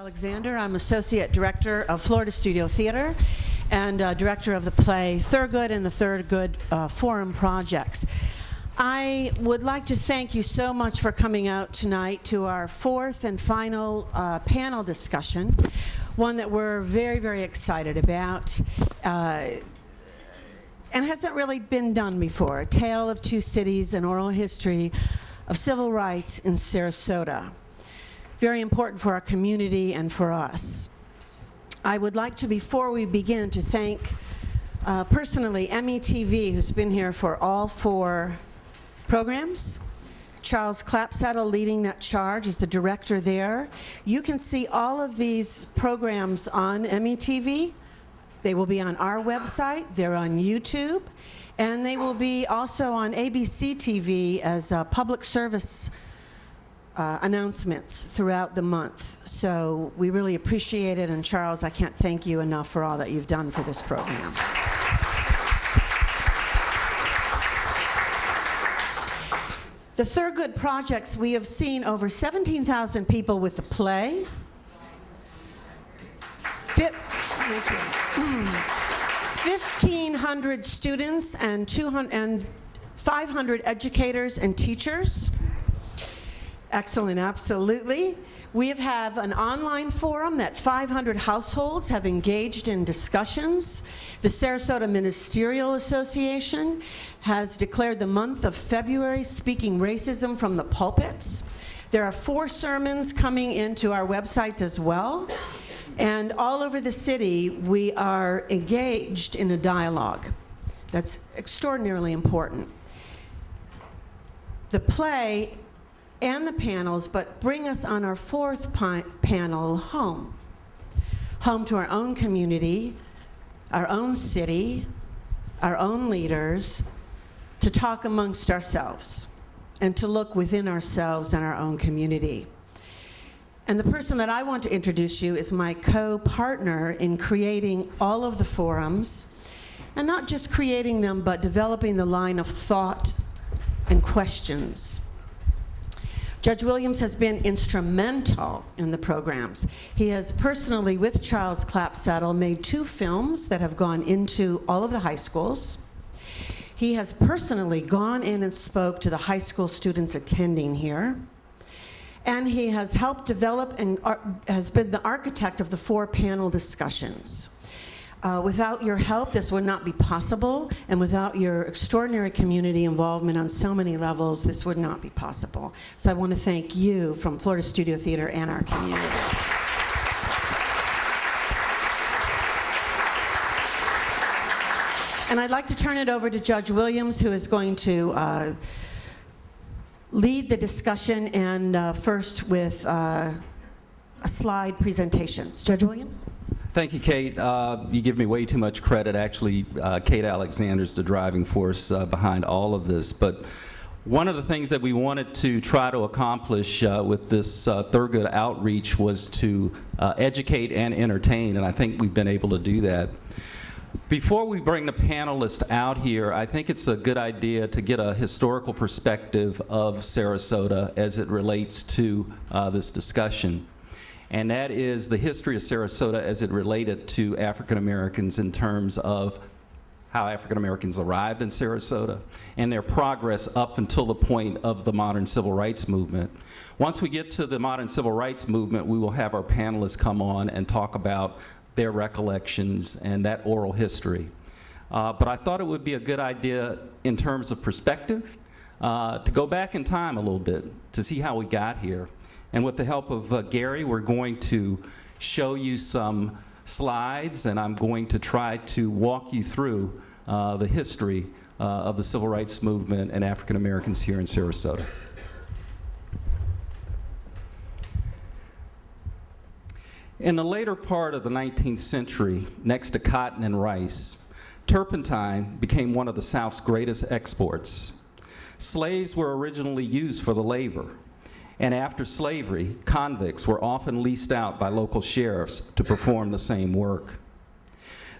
Alexander. I'm Associate Director of Florida Studio Theater and Director of the play Thurgood and the Thurgood Forum Projects. I would like to thank you so much for coming out tonight to our fourth and final panel discussion, one that we're very, very excited about. And hasn't really been done before, A Tale of Two Cities, an oral history of civil rights in Sarasota. Very important for our community and for us. I would like to, before we begin, to thank personally METV, who's been here for all four programs. Charles Clapsaddle leading that charge is the director there. You can see all of these programs on METV. They will be on our website, they're on YouTube, and they will be also on ABC TV as public service announcements throughout the month. So we really appreciate it, and Charles, I can't thank you enough for all that you've done for this program. The Thurgood Projects, we have seen over 17,000 people with the play. 1,500 students and 500 educators and teachers. Excellent, absolutely. We have an online forum that 500 households have engaged in discussions. The Sarasota Ministerial Association has declared the month of February Speaking Racism from the Pulpits. There are 4 sermons coming into our websites as well. And all over the city, we are engaged in a dialogue. That's extraordinarily important. The play and the panels, but bring us on our fourth panel home. Home to our own community, our own city, our own leaders, to talk amongst ourselves and to look within ourselves and our own community. And the person that I want to introduce you is my co-partner in creating all of the forums, and not just creating them, but developing the line of thought and questions. Judge Williams has been instrumental in the programs. He has personally, with Charles Clapsaddle, made 2 films that have gone into all of the high schools. He has personally gone in and spoke to the high school students attending here. And he has helped develop and has been the architect of the 4 panel discussions. Without your help, this would not be possible, and without your extraordinary community involvement on so many levels, this would not be possible. So I want to thank you from Florida Studio Theater and our community. And I'd like to turn it over to Judge Williams, who is going to lead the discussion, and first with a slide presentations. Judge Williams? Thank you, Kate. You give me way too much credit. Actually, Kate Alexander's the driving force behind all of this. But one of the things that we wanted to try to accomplish with this Thurgood outreach was to educate and entertain, and I think we've been able to do that. Before we bring the panelists out here, I think it's a good idea to get a historical perspective of Sarasota as it relates to this discussion. And that is the history of Sarasota as it related to African Americans in terms of how African Americans arrived in Sarasota and their progress up until the point of the modern civil rights movement. Once we get to the modern civil rights movement, we will have our panelists come on and talk about their recollections and that oral history. But I thought it would be a good idea in terms of perspective to go back in time a little bit to see how we got here. And with the help of Gary, we're going to show you some slides, and I'm going to try to walk you through the history of the civil rights movement and African Americans here in Sarasota. In the later part of the 19th century, next to cotton and rice, turpentine became one of the South's greatest exports. Slaves were originally used for the labor. And after slavery, convicts were often leased out by local sheriffs to perform the same work.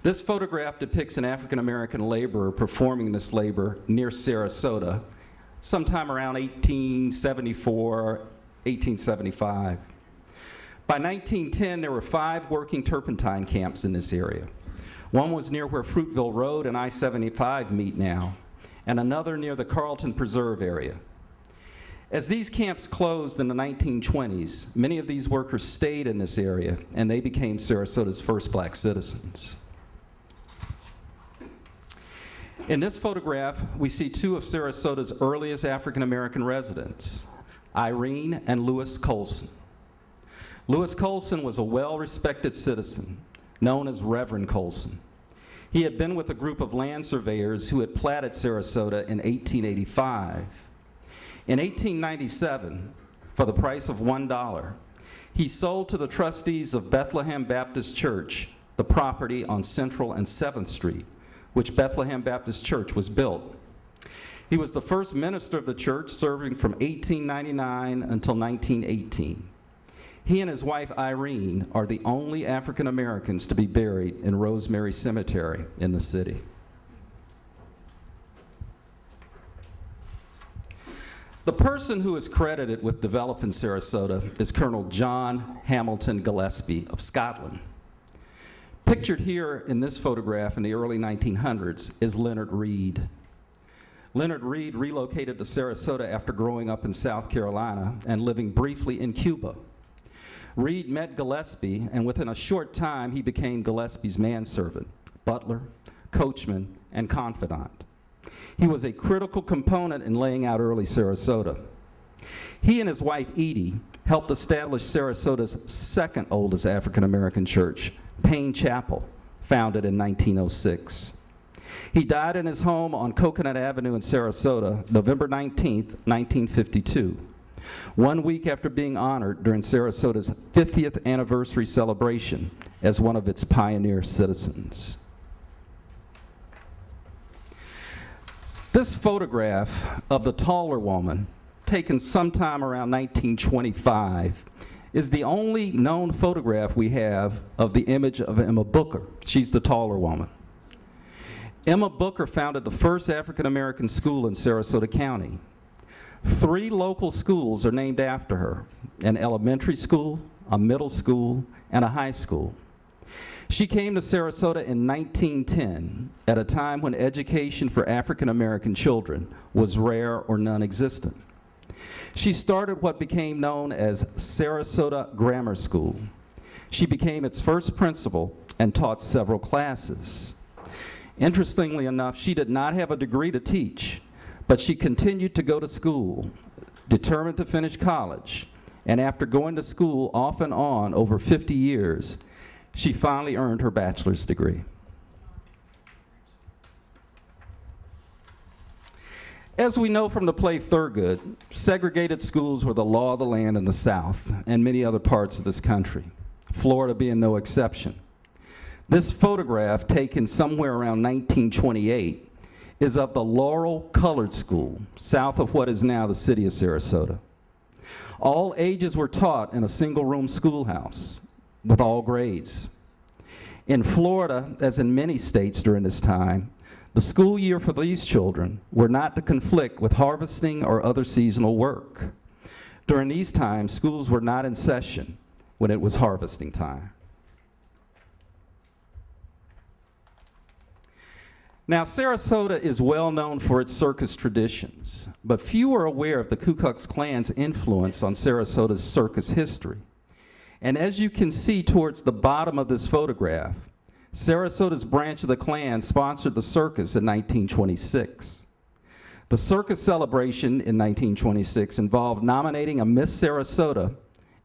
This photograph depicts an African-American laborer performing this labor near Sarasota, sometime around 1874, 1875. By 1910, there were 5 working turpentine camps in this area. One was near where Fruitville Road and I-75 meet now, and another near the Carlton Preserve area. As these camps closed in the 1920s, many of these workers stayed in this area, and they became Sarasota's first black citizens. In this photograph, we see 2 of Sarasota's earliest African-American residents, Irene and Lewis Colson. Lewis Colson was a well-respected citizen, known as Reverend Colson. He had been with a group of land surveyors who had platted Sarasota in 1885. In 1897, for the price of $1, he sold to the trustees of Bethlehem Baptist Church the property on Central and 7th Street, which Bethlehem Baptist Church was built. He was the first minister of the church, serving from 1899 until 1918. He and his wife, Irene, are the only African Americans to be buried in Rosemary Cemetery in the city. The person who is credited with developing Sarasota is Colonel John Hamilton Gillespie of Scotland. Pictured here in this photograph in the early 1900s is Leonard Reed. Leonard Reed relocated to Sarasota after growing up in South Carolina and living briefly in Cuba. Reed met Gillespie, and within a short time, he became Gillespie's manservant, butler, coachman, and confidant. He was a critical component in laying out early Sarasota. He and his wife, Edie, helped establish Sarasota's second oldest African-American church, Payne Chapel, founded in 1906. He died in his home on Coconut Avenue in Sarasota, November 19th, 1952. 1 week after being honored during Sarasota's 50th anniversary celebration as one of its pioneer citizens. This photograph of the taller woman, taken sometime around 1925, is the only known photograph we have of the image of Emma Booker. She's the taller woman. Emma Booker founded the first African-American school in Sarasota County. 3 local schools are named after her, an elementary school, a middle school, and a high school. She came to Sarasota in 1910 at a time when education for African-American children was rare or non-existent. She started what became known as Sarasota Grammar School. She became its first principal and taught several classes. Interestingly enough, she did not have a degree to teach, but she continued to go to school, determined to finish college, and after going to school off and on over 50 years, she finally earned her bachelor's degree. As we know from the play Thurgood, segregated schools were the law of the land in the South and many other parts of this country, Florida being no exception. This photograph, taken somewhere around 1928, is of the Laurel Colored School, south of what is now the city of Sarasota. All ages were taught in a single-room schoolhouse with all grades. In Florida, as in many states during this time, the school year for these children were not to conflict with harvesting or other seasonal work. During these times, schools were not in session when it was harvesting time. Now, Sarasota is well known for its circus traditions, but few are aware of the Ku Klux Klan's influence on Sarasota's circus history. And as you can see towards the bottom of this photograph, Sarasota's branch of the Klan sponsored the circus in 1926. The circus celebration in 1926 involved nominating a Miss Sarasota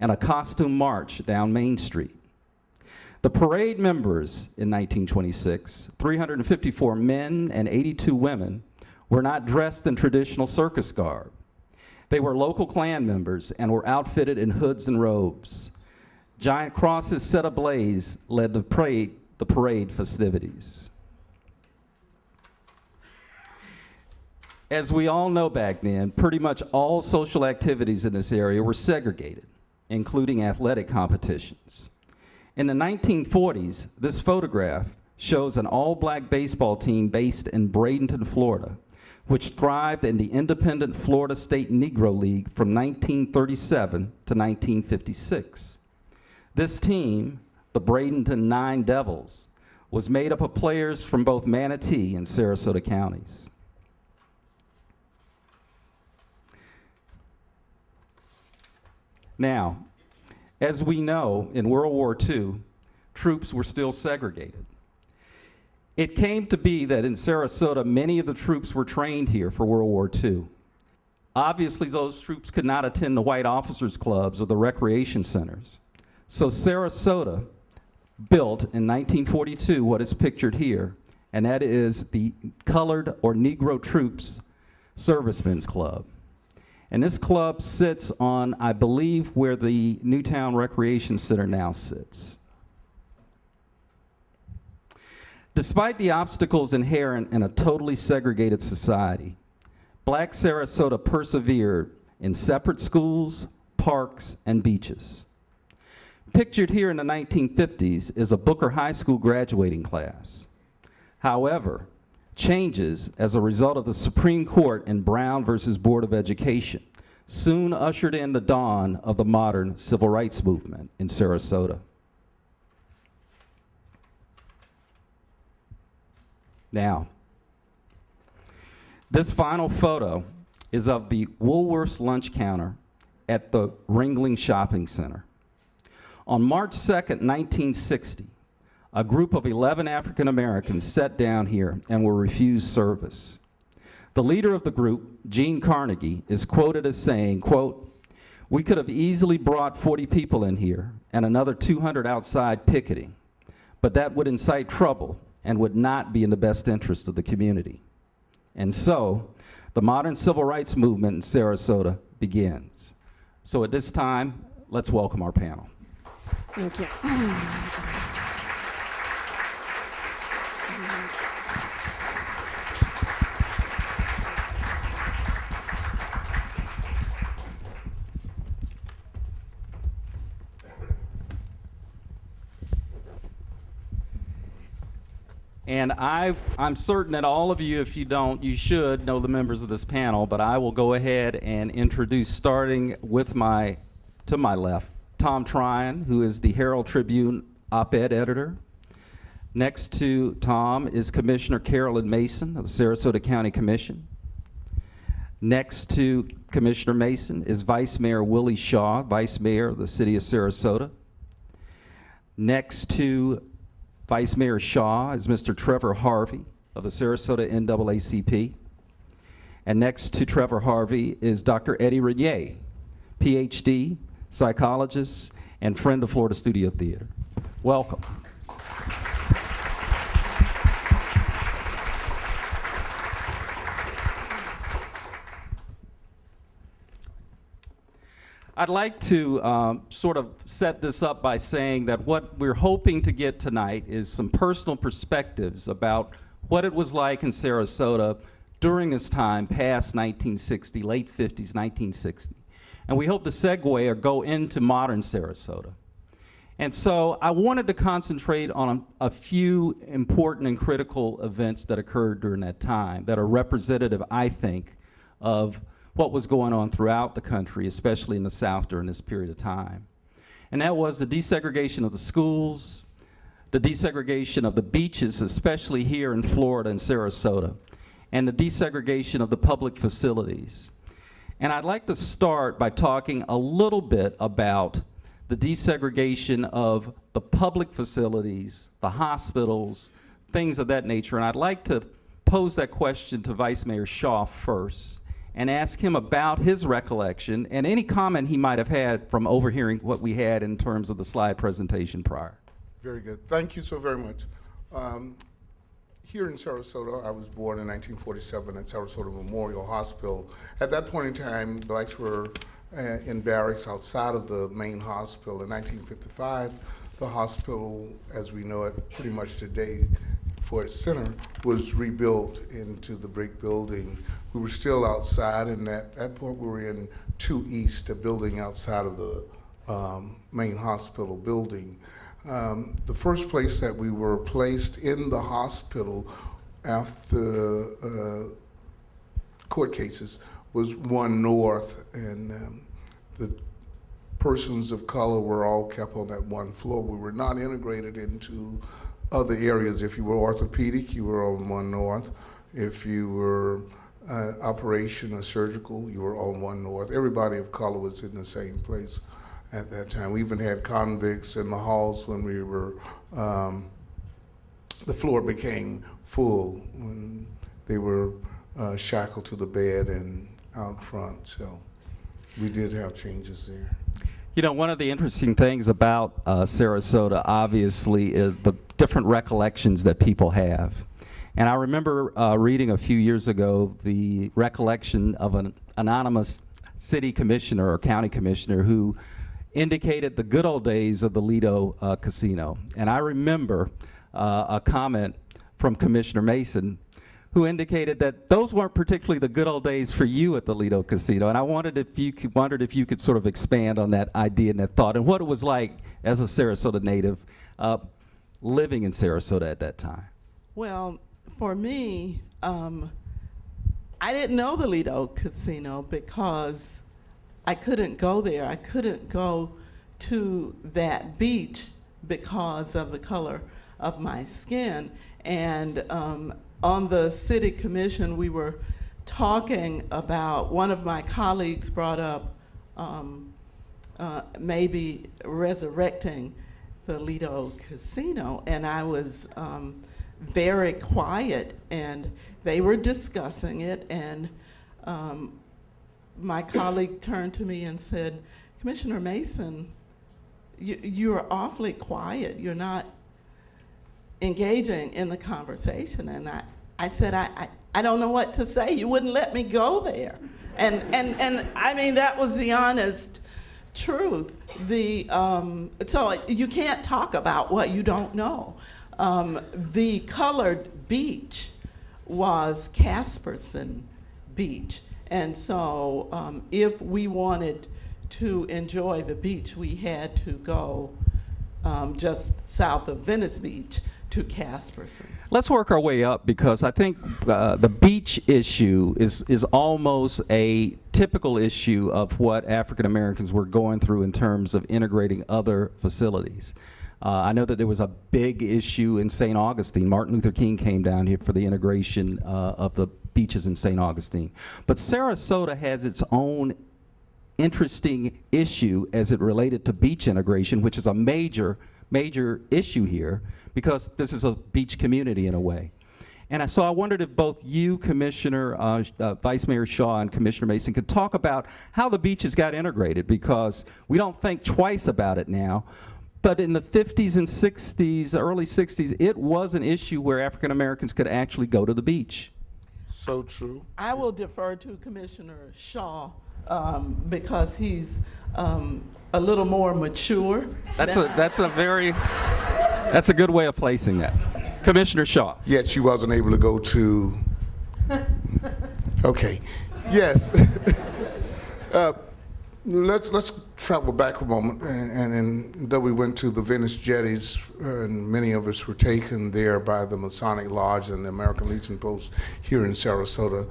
and a costume march down Main Street. The parade members in 1926, 354 men and 82 women, were not dressed in traditional circus garb. They were local Klan members and were outfitted in hoods and robes. Giant crosses set ablaze led the parade festivities. As we all know back then, pretty much all social activities in this area were segregated, including athletic competitions. In the 1940s, this photograph shows an all-black baseball team based in Bradenton, Florida, which thrived in the independent Florida State Negro League from 1937 to 1956. This team, the Bradenton Nine Devils, was made up of players from both Manatee and Sarasota counties. Now, as we know, in World War II, troops were still segregated. It came to be that in Sarasota, many of the troops were trained here for World War II. Obviously, those troops could not attend the white officers' clubs or the recreation centers. So Sarasota built in 1942 what is pictured here, and that is the Colored or Negro Troops Servicemen's Club. And this club sits on, I believe, where the Newtown Recreation Center now sits. Despite the obstacles inherent in a totally segregated society, Black Sarasota persevered in separate schools, parks, and beaches. Pictured here in the 1950s is a Booker High School graduating class. However, changes as a result of the Supreme Court in Brown versus Board of Education soon ushered in the dawn of the modern civil rights movement in Sarasota. Now, this final photo is of the Woolworth's lunch counter at the Ringling Shopping Center. On March 2nd, 1960, a group of 11 African Americans sat down here and were refused service. The leader of the group, Gene Carnegie, is quoted as saying, quote, "We could have easily brought 40 people in here and another 200 outside picketing, but that would incite trouble and would not be in the best interest of the community." And so, the modern civil rights movement in Sarasota begins. So at this time, let's welcome our panel. Thank you. And I'm certain that all of you, if you don't, you should know the members of this panel, but I will go ahead and introduce, starting with to my left, Tom Tryon, who is the Herald Tribune op-ed editor. Next to Tom is Commissioner Carolyn Mason of the Sarasota County Commission. Next to Commissioner Mason is Vice Mayor Willie Shaw, Vice Mayor of the City of Sarasota. Next to Vice Mayor Shaw is Mr. Trevor Harvey of the Sarasota NAACP. And next to Trevor Harvey is Dr. Eddie Renier, PhD, psychologist, and friend of Florida Studio Theater. Welcome. I'd like to sort of set this up by saying that what we're hoping to get tonight is some personal perspectives about what it was like in Sarasota during this time past 1960, late 50s, 1960. And we hope to segue or go into modern Sarasota. And so I wanted to concentrate on a few important and critical events that occurred during that time that are representative, I think, of what was going on throughout the country, especially in the South during this period of time. And that was the desegregation of the schools, the desegregation of the beaches, especially here in Florida and Sarasota, and the desegregation of the public facilities. And I'd like to start by talking a little bit about the desegregation of the public facilities, the hospitals, things of that nature. And I'd like to pose that question to Vice Mayor Shaw first and ask him about his recollection and any comment he might have had from overhearing what we had in terms of the slide presentation prior. Very good. Thank you so very much. Here in Sarasota, I was born in 1947 at Sarasota Memorial Hospital. At that point in time, blacks were in barracks outside of the main hospital. In 1955, the hospital, as we know it pretty much today, for its center, was rebuilt into the brick building. We were still outside, and at that point we were in 2 East, a building outside of the main hospital building. The first place that we were placed in the hospital after court cases was 1 North, and the persons of color were all kept on that one floor. We were not integrated into other areas. If you were orthopedic, you were on 1 North. If you were operation or surgical, you were on 1 North. Everybody of color was in the same place at that time. We even had convicts in the halls when we were, the floor became full when they were shackled to the bed and out front. So we did have changes there. You know, one of the interesting things about Sarasota, obviously, is the different recollections that people have. And I remember reading a few years ago the recollection of an anonymous city commissioner or county commissioner who indicated the good old days of the Lido Casino. And I remember a comment from Commissioner Mason who indicated that those weren't particularly the good old days for you at the Lido Casino. And I wondered if you could sort of expand on that idea and that thought and what it was like as a Sarasota native living in Sarasota at that time. Well, for me, I didn't know the Lido Casino because I couldn't go there. I couldn't go to that beach because of the color of my skin. And on the city commission, we were talking about, one of my colleagues brought up maybe resurrecting the Lido Casino, and I was very quiet, and they were discussing it, and my colleague turned to me and said, Commissioner Mason, you're awfully quiet. You're not engaging in the conversation. And I said, I don't know what to say. You wouldn't let me go there. And I mean, that was the honest truth. So you can't talk about what you don't know. The colored beach was Casperson Beach. And so if we wanted to enjoy the beach, we had to go just south of Venice Beach to Casperson. Let's work our way up, because I think the beach issue is almost a typical issue of what African Americans were going through in terms of integrating other facilities. I know that there was a big issue in St. Augustine. Martin Luther King came down here for the integration of the beaches in St. Augustine. But Sarasota has its own interesting issue as it related to beach integration, which is a major issue here, because this is a beach community in a way. And so I wondered if both you, Commissioner, Vice Mayor Shaw, and Commissioner Mason could talk about how the beaches got integrated, because we don't think twice about it now. But in the 50s and 60s, early 60s, it was an issue where African Americans could actually go to the beach. So true. I will defer to Commissioner Shaw because he's a little more mature. That's a good way of placing that. Commissioner Shaw. Yet she wasn't able to go to. Okay, yes. Let's travel back a moment, and though we went to the Venice jetties, and many of us were taken there by the Masonic Lodge and the American Legion Post here in Sarasota,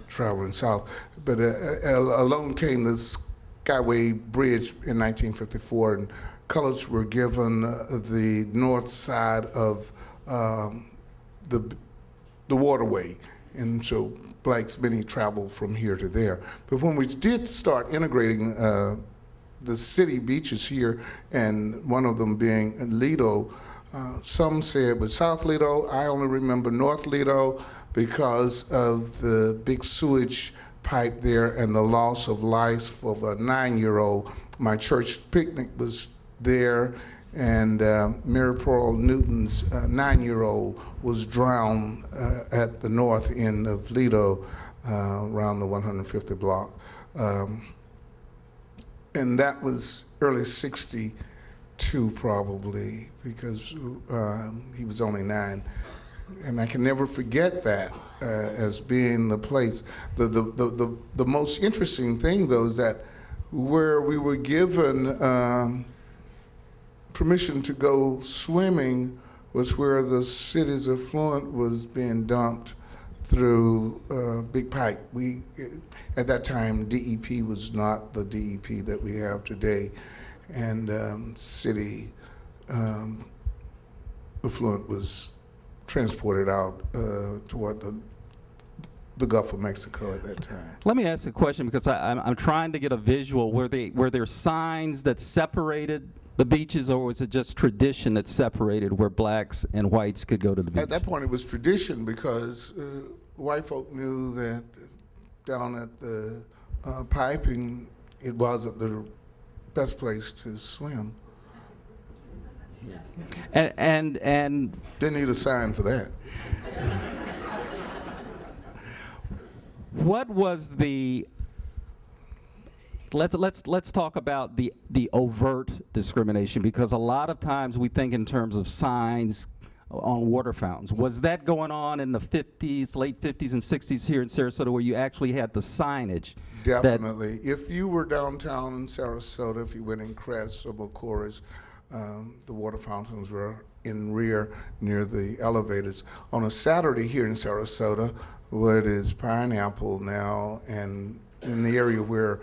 traveling south. But along came the Skyway Bridge in 1954, and colors were given the north side of the waterway, and so blacks, many traveled from here to there. But when we did start integrating the city beaches here, and one of them being Lido, some say it was South Lido. I only remember North Lido because of the big sewage pipe there and the loss of life of a 9-year-old. My church picnic was there, and Mary Pearl Newton's 9-year-old was drowned at the north end of Lido, around the 150 block. And that was early 62 probably, because he was only 9. And I can never forget that as being the place. The most interesting thing, though, is that where we were given permission to go swimming was where the city's effluent was being dumped through Big Pike. At that time, DEP was not the DEP that we have today, and city effluent was transported out toward the Gulf of Mexico at that time. Let me ask a question, because I'm trying to get a visual. Were there signs that separated the beaches, or was it just tradition that separated where blacks and whites could go to the beach? At that point, it was tradition, because white folk knew that down at the piping, it wasn't the best place to swim. And Didn't need a sign for that. what was the let's talk about the overt discrimination, because a lot of times we think in terms of signs on water fountains. Was that going on in the 50s, late 50s and 60s here in Sarasota, where you actually had the signage? Definitely. If you were downtown in Sarasota, if you went in Crest or Bocoris, the water fountains were in rear near the elevators. On a Saturday here in Sarasota, what is Pineapple now, and in the area where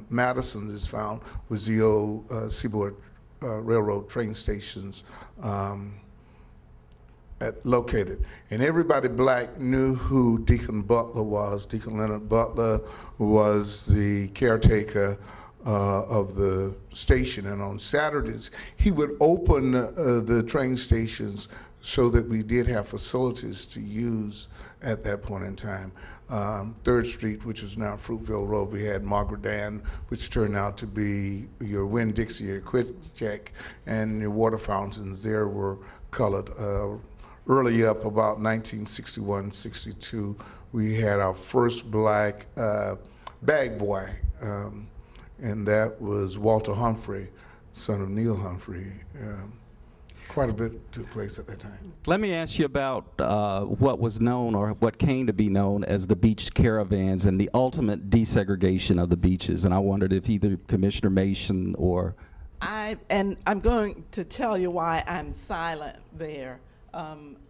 Madison is found, was the old Seaboard Railroad train stations located. And everybody black knew who Deacon Butler was. Deacon Leonard Butler was the caretaker of the station, and on Saturdays he would open the train stations so that we did have facilities to use at that point in time. 3rd Street, which is now Fruitville Road, we had Margaret Dan, which turned out to be your Winn-Dixie, your QuickCheck, and your water fountains there were colored. Early up, about 1961, 62, we had our first black bag boy, and that was Walter Humphrey, son of Neil Humphrey. Quite a bit took place at that time. Let me ask you about what was known, or what came to be known, as the beach caravans and the ultimate desegregation of the beaches. And I wondered if either Commissioner Mason or... And I'm going to tell you why I'm silent there.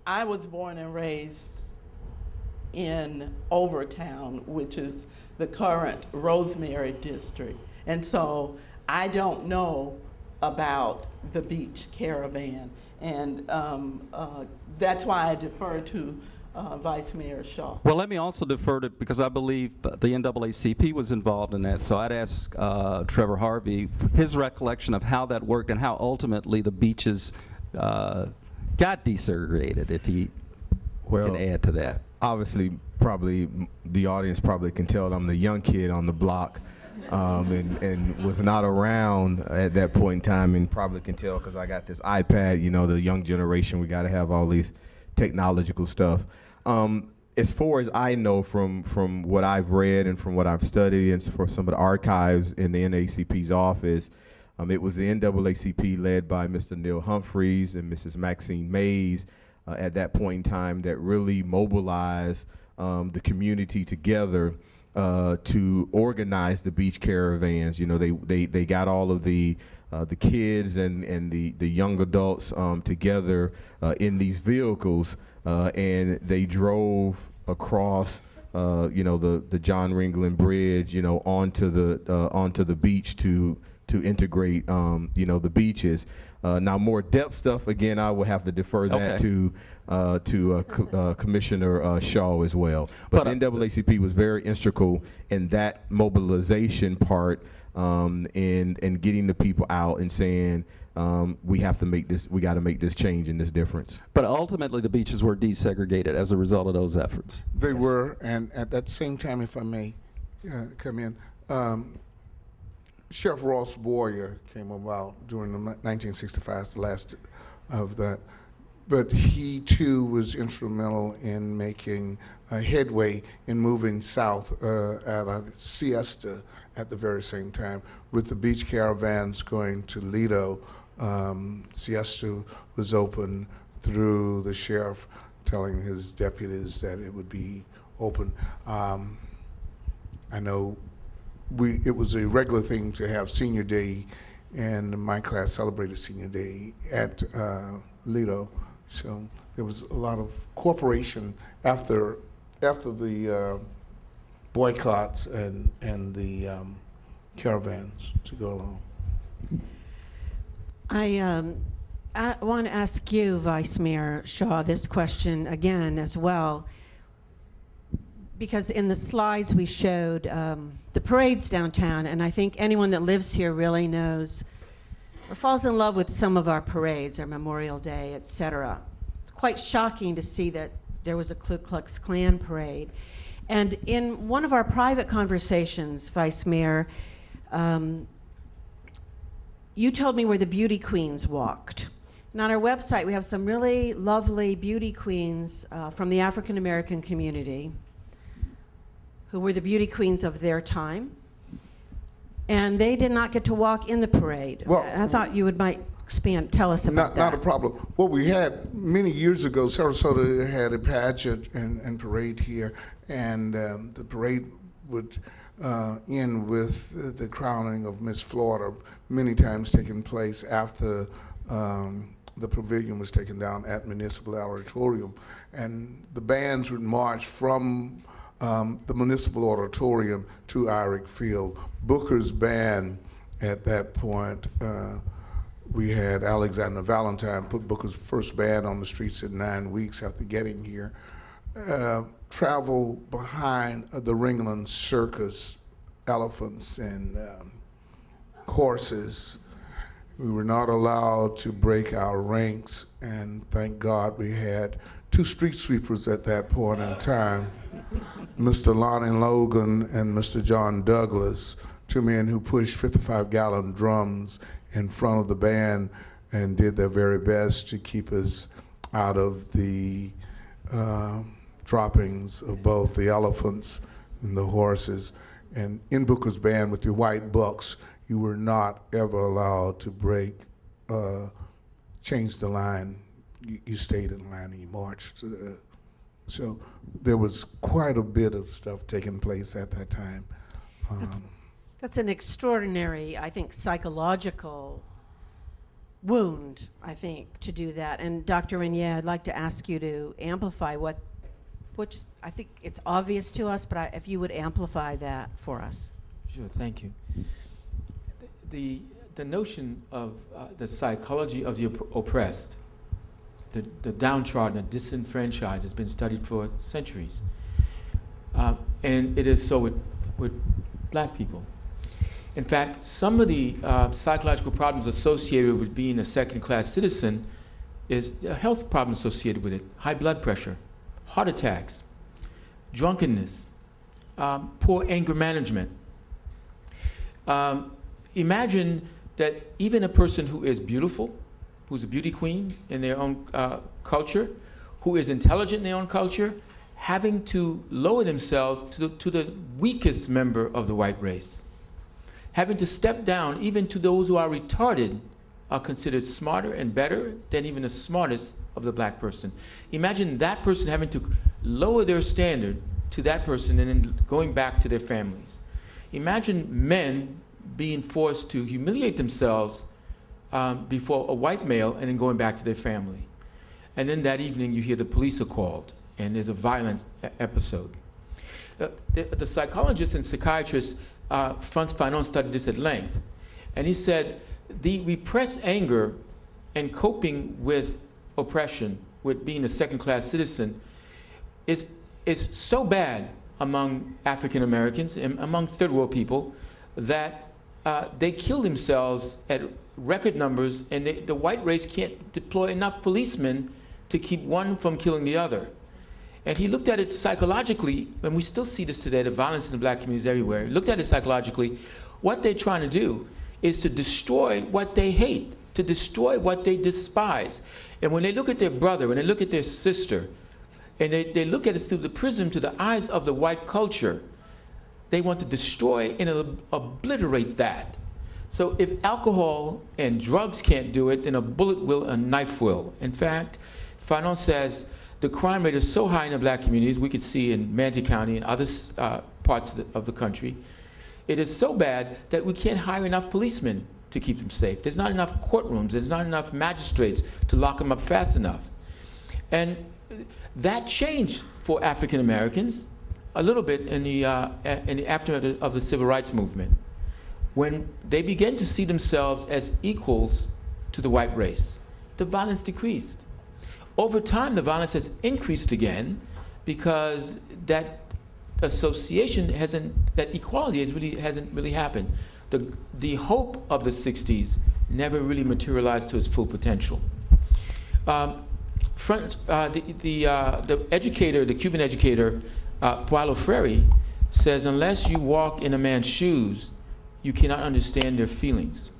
I was born and raised in Overtown, which is the current Rosemary district. And so I don't know about the beach caravan. And that's why I defer to Vice Mayor Shaw. Well, let me also defer to, because I believe the NAACP was involved in that, so I'd ask Trevor Harvey his recollection of how that worked and how ultimately the beaches got desegregated, if he can add to that. Obviously, probably the audience probably can tell I'm the young kid on the block, and was not around at that point in time, and probably can tell because I got this iPad. You know, the young generation, we got to have all these technological stuff. As far as I know from what I've read and from what I've studied and for some of the archives in the NAACP's office, it was the NAACP led by Mr. Neil Humphreys and Mrs. Maxine Mays at that point in time that really mobilized the community together to organize the beach caravans. You know, they got all of the kids and the young adults together in these vehicles, and they drove across you know, the John Ringling Bridge, you know, onto the beach to integrate you know, the beaches. Now, more depth stuff, again, I will have to defer that to Commissioner Shaw as well. But NAACP was very integral in that mobilization part, and getting the people out and saying, we have to make this, we got to make this change and this difference. But ultimately, the beaches were desegregated as a result of those efforts. They were, and at that same time, if I may come in, Sheriff Ross Boyer came about during the 1965, the last of that. But he too was instrumental in making a headway in moving south at a siesta at the very same time. With the beach caravans going to Lido, siesta was open through the sheriff telling his deputies that it would be open. I know it was a regular thing to have senior day, and my class celebrated senior day at Lido. So there was a lot of cooperation after after the boycotts and the caravans to go along. I want to ask you, Vice Mayor Shaw, this question again as well, because in the slides we showed the parades downtown, and I think anyone that lives here really knows or falls in love with some of our parades, our Memorial Day, etc. It's quite shocking to see that there was a Ku Klux Klan parade. And in one of our private conversations, Vice Mayor, you told me where the beauty queens walked. And on our website, we have some really lovely beauty queens from the African American community who were the beauty queens of their time. And they did not get to walk in the parade. Well, I thought you might expand, tell us about that. Not a problem. What we had many years ago, Sarasota had a pageant and parade here, and the parade would end with the crowning of Miss Florida, many times taking place after the pavilion was taken down at Municipal Auditorium. And the bands would march from the Municipal Auditorium to Irick Field. Booker's band at that point, we had Alexander Valentine put Booker's first band on the streets in 9 weeks after getting here. Travel behind the Ringling Circus, elephants and horses. We were not allowed to break our ranks, and thank God we had 2 street sweepers at that point in time, Mr. Lonnie Logan and Mr. John Douglas, 2 men who pushed 55-gallon drums in front of the band and did their very best to keep us out of the droppings of both the elephants and the horses. And in Booker's band with your white bucks, you were not ever allowed to break, change the line. You stayed in line and you marched. So there was quite a bit of stuff taking place at that time. That's an extraordinary, I think, psychological wound, I think, to do that. And Dr. Renier, I'd like to ask you to amplify which I think it's obvious to us, but if you would amplify that for us. Sure, thank you. The notion of the psychology of the oppressed, the downtrodden, the disenfranchised has been studied for centuries. And it is so with black people. In fact, some of the psychological problems associated with being a second-class citizen is a health problem associated with it: high blood pressure, heart attacks, drunkenness, poor anger management. Imagine that even a person who is beautiful, who's a beauty queen in their own culture, who is intelligent in their own culture, having to lower themselves to the weakest member of the white race. Having to step down even to those who are retarded are considered smarter and better than even the smartest of the black person. Imagine that person having to lower their standard to that person and then going back to their families. Imagine men being forced to humiliate themselves before a white male and then going back to their family. And then that evening you hear the police are called and there's a violent episode. The psychologist and psychiatrist Frantz Fanon studied this at length, and he said the repressed anger and coping with oppression, with being a second-class citizen, is so bad among African Americans and among third world people that they kill themselves at record numbers, and the white race can't deploy enough policemen to keep one from killing the other. And he looked at it psychologically, and we still see this today, the violence in the black communities everywhere. He looked at it psychologically. What they're trying to do is to destroy what they hate, to destroy what they despise. And when they look at their brother, when they look at their sister, and they look at it through the prism, to the eyes of the white culture, they want to destroy and obliterate that. So if alcohol and drugs can't do it, then a bullet will, a knife will. In fact, Fanon says, the crime rate is so high in the black communities, we could see in Manatee County and other parts of the country. It is so bad that we can't hire enough policemen to keep them safe. There's not enough courtrooms, there's not enough magistrates to lock them up fast enough. And that changed for African Americans, a little bit in the aftermath of the Civil Rights Movement, when they began to see themselves as equals to the white race. The violence decreased. Over time, the violence has increased again because that association that equality hasn't really happened. The hope of the 60s never really materialized to its full potential. The Cuban educator, Paulo Freire, says, unless you walk in a man's shoes, you cannot understand their feelings.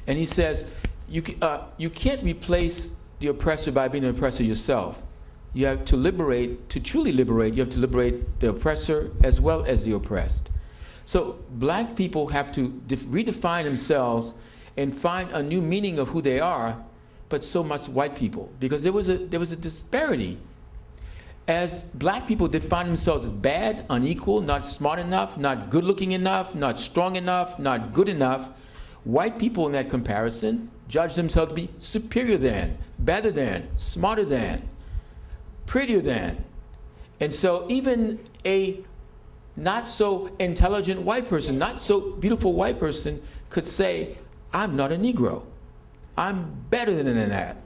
And he says, you can't replace the oppressor by being an oppressor yourself. You have to liberate, to truly liberate, you have to liberate the oppressor as well as the oppressed. So black people have to redefine themselves and find a new meaning of who they are, but so much white people, because there was a disparity. As black people define themselves as bad, unequal, not smart enough, not good looking enough, not strong enough, not good enough, white people in that comparison judge themselves to be superior than, better than, smarter than, prettier than. And so even a not so intelligent white person, not so beautiful white person could say, I'm not a Negro. I'm better than that.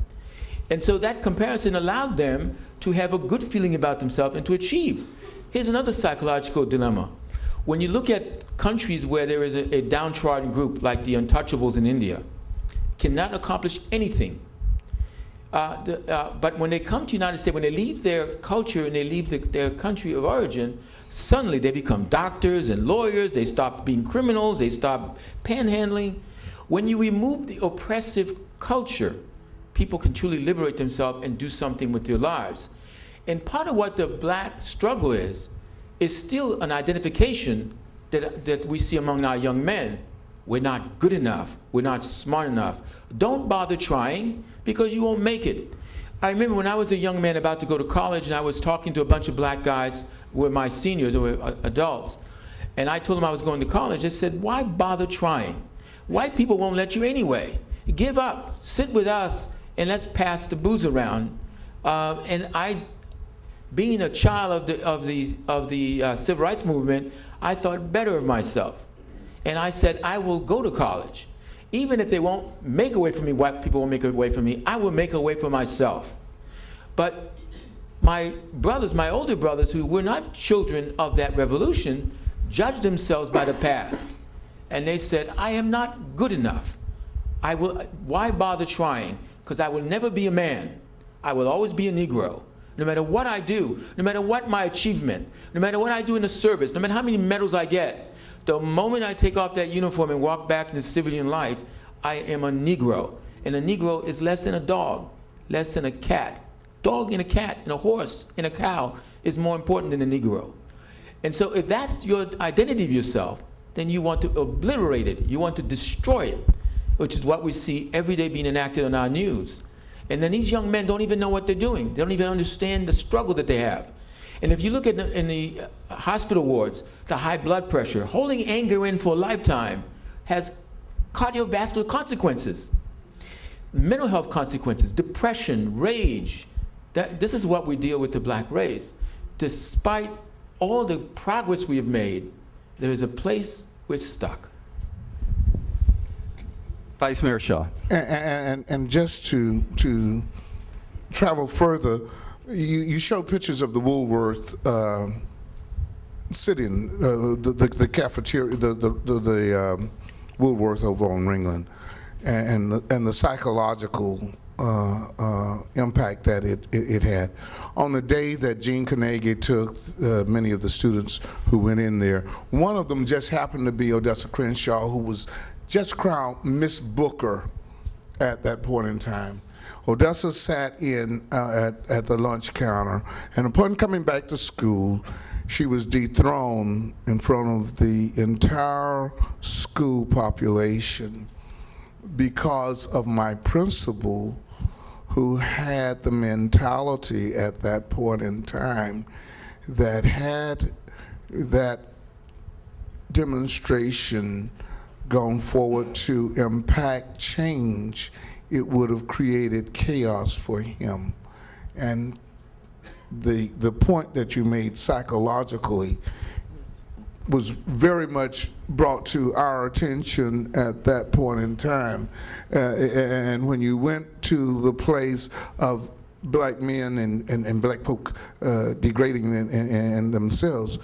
And so that comparison allowed them to have a good feeling about themselves and to achieve. Here's another psychological dilemma. When you look at countries where there is a downtrodden group, like the untouchables in India, cannot accomplish anything. But when they come to the United States, when they leave their culture and they leave their country of origin, suddenly they become doctors and lawyers, they stop being criminals, they stop panhandling. When you remove the oppressive culture, people can truly liberate themselves and do something with their lives. And part of what the black struggle is still an identification that we see among our young men. We're not good enough, we're not smart enough. Don't bother trying, because you won't make it. I remember when I was a young man about to go to college, and I was talking to a bunch of black guys who were my seniors, or adults, and I told them I was going to college. They said, why bother trying? White people won't let you anyway. Give up, sit with us, and let's pass the booze around. And I, being a child of the Civil Rights Movement, I thought better of myself. And I said, I will go to college. Even if they won't make a way for me, white people won't make a way for me, I will make a way for myself. But my brothers, my older brothers, who were not children of that revolution, judged themselves by the past. And they said, I am not good enough. Why bother trying? Because I will never be a man. I will always be a Negro. No matter what I do, no matter what my achievement, no matter what I do in the service, no matter how many medals I get, the moment I take off that uniform and walk back into civilian life, I am a Negro. And a Negro is less than a dog, less than a cat. Dog and a cat and a horse and a cow is more important than a Negro. And so if that's your identity of yourself, then you want to obliterate it. You want to destroy it, which is what we see every day being enacted on our news. And then these young men don't even know what they're doing. They don't even understand the struggle that they have. And if you look at in the hospital wards, the high blood pressure, holding anger in for a lifetime has cardiovascular consequences, mental health consequences, depression, rage. This is what we deal with the black race. Despite all the progress we have made, there is a place we're stuck. Vice Mayor Shaw. And just to travel further, you showed pictures of the Woolworth sit-in, the cafeteria, the Woolworth over on Ringland, and the psychological impact that it had. On the day that Gene Carnegie took many of the students who went in there, one of them just happened to be Odessa Crenshaw, who was just crowned Miss Booker at that point in time. Odessa sat in at the lunch counter, and upon coming back to school, she was dethroned in front of the entire school population because of my principal, who had the mentality at that point in time that had that demonstration gone forward to impact change, it would have created chaos for him. And the point that you made psychologically was very much brought to our attention at that point in time. And when you went to the place of black men and black folk degrading and themselves,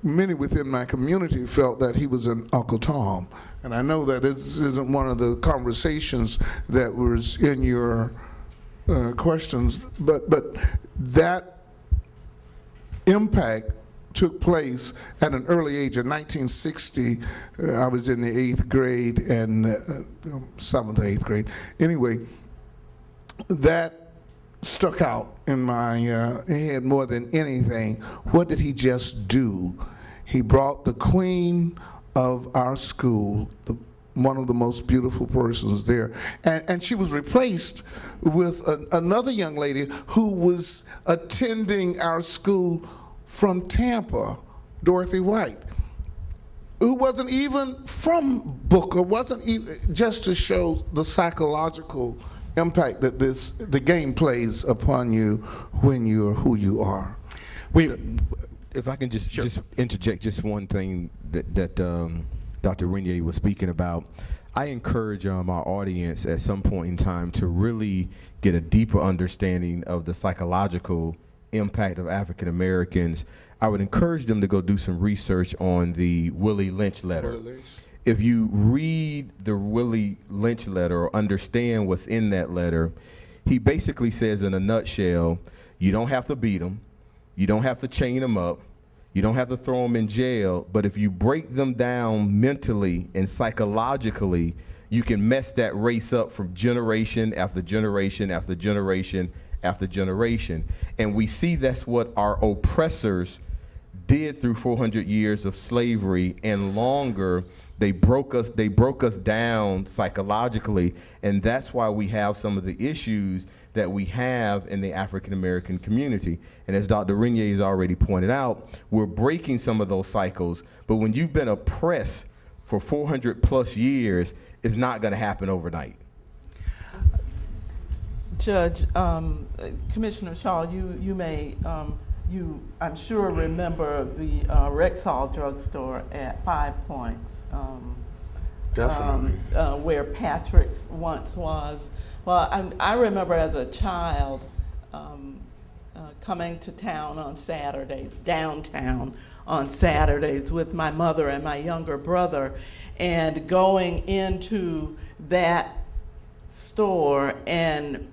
many within my community felt that he was an Uncle Tom. And I know that this isn't one of the conversations that was in your questions, but that impact took place at an early age. In 1960, I was in the 8th grade and 7th or 8th grade. Anyway, that stuck out in my head more than anything. What did he just do? He brought the queen of our school, one of the most beautiful persons there, and she was replaced with another young lady who was attending our school from Tampa, Dorothy White, who wasn't even from Booker, wasn't even, just to show the psychological impact that the game plays upon you when you're who you are. If I can just interject just one thing that Dr. Renier was speaking about. I encourage our audience at some point in time to really get a deeper understanding of the psychological impact of African Americans. I would encourage them to go do some research on the Willie Lynch letter. If you read the Willie Lynch letter or understand what's in that letter, he basically says in a nutshell, you don't have to beat them, you don't have to chain them up, you don't have to throw them in jail, but if you break them down mentally and psychologically, you can mess that race up from generation after generation after generation after generation. And we see that's what our oppressors did through 400 years of slavery and longer. They broke us down psychologically, and that's why we have some of the issues that we have in the African American community. And as Dr. Renier has already pointed out, we're breaking some of those cycles, but when you've been oppressed for 400 plus years, it's not gonna happen overnight. Judge, Commissioner Shaw, you may, I'm sure remember the Rexall drugstore at 5 Points. Definitely. Where Patrick's once was. Well, I remember as a child coming to town on Saturdays, downtown on Saturdays with my mother and my younger brother, and going into that store and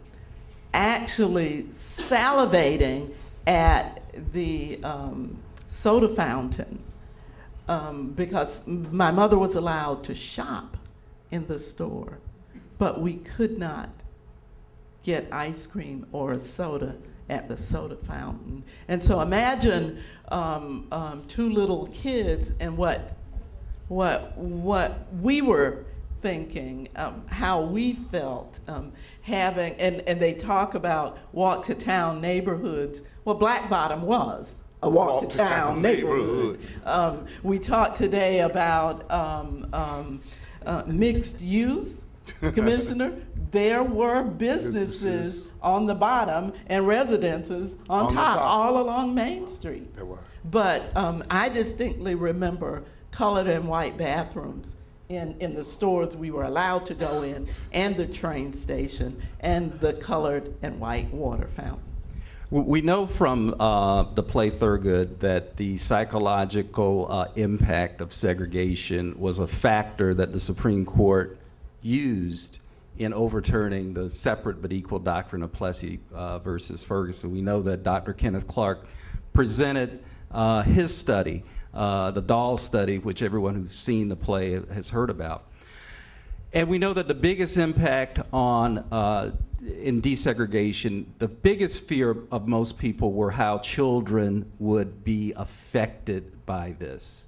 actually salivating at the soda fountain because my mother was allowed to shop in the store, but we could not get ice cream or a soda at the soda fountain. And so imagine two little kids and what we were thinking, how we felt having, and they talk about walk to town neighborhoods. Well, Black Bottom was a walk to town neighborhood. We talked today about mixed use, Commissioner. There were businesses on the bottom and residences on top, all along Main Street. There were. But I distinctly remember colored and white bathrooms in the stores we were allowed to go in, and the train station, and the colored and white water fountain. We know from the play Thurgood that the psychological impact of segregation was a factor that the Supreme Court used in overturning the separate but equal doctrine of Plessy versus Ferguson. We know that Dr. Kenneth Clark presented his study, the Dahl study, which everyone who's seen the play has heard about. And we know that the biggest impact on in desegregation, the biggest fear of most people were how children would be affected by this.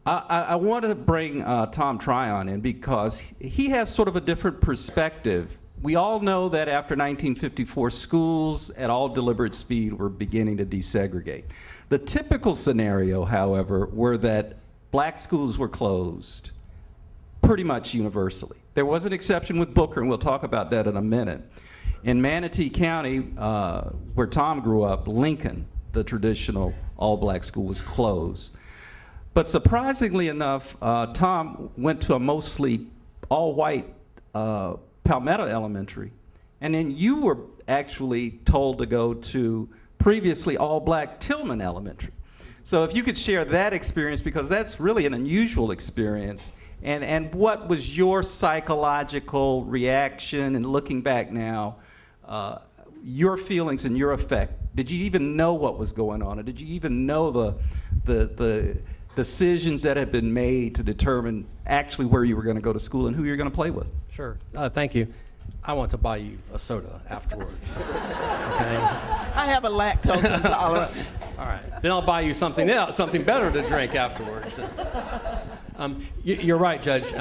I wanted to bring Tom Tryon in because he has sort of a different perspective. We all know that after 1954, schools at all deliberate speed were beginning to desegregate. The typical scenario, however, were that black schools were closed pretty much universally. There was an exception with Booker, and we'll talk about that in a minute. In Manatee County, where Tom grew up, Lincoln, the traditional all-black school, was closed. But surprisingly enough, Tom went to a mostly all-white Palmetto Elementary, and then you were actually told to go to previously all-black Tillman Elementary. So if you could share that experience, because that's really an unusual experience, and what was your psychological reaction, and looking back now, your feelings and your effect? Did you even know what was going on, or did you even know the decisions that had been made to determine actually where you were going to go to school and who you're going to play with? Sure. Thank you. I want to buy you a soda afterwards. Okay? I have a lactose intolerance. All right. Then I'll buy you something else, something better to drink afterwards. You're right, Judge.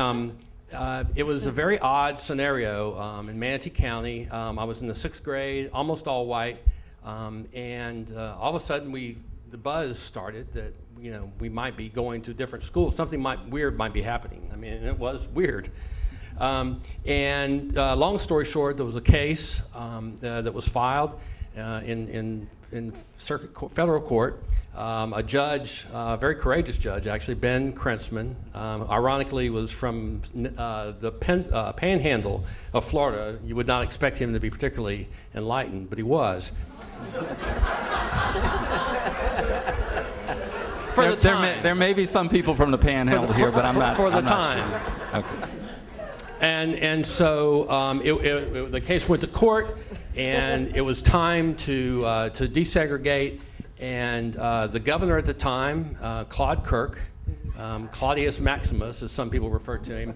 It was a very odd scenario in Manatee County. I was in the 6th grade, almost all white, and all of a sudden the buzz started that we might be going to different schools. Something weird might be happening. I mean, it was weird. And long story short, there was a case that was filed in federal court. A judge, a very courageous judge, actually, Ben Krentzman, ironically was from the panhandle of Florida. You would not expect him to be particularly enlightened, but he was. For the time. There may be some people from the panhandle here, but I'm not. For the I'm not time. Sure. Okay. And so the case went to court, and it was time to desegregate. And the governor at the time, Claude Kirk, Claudius Maximus, as some people refer to him,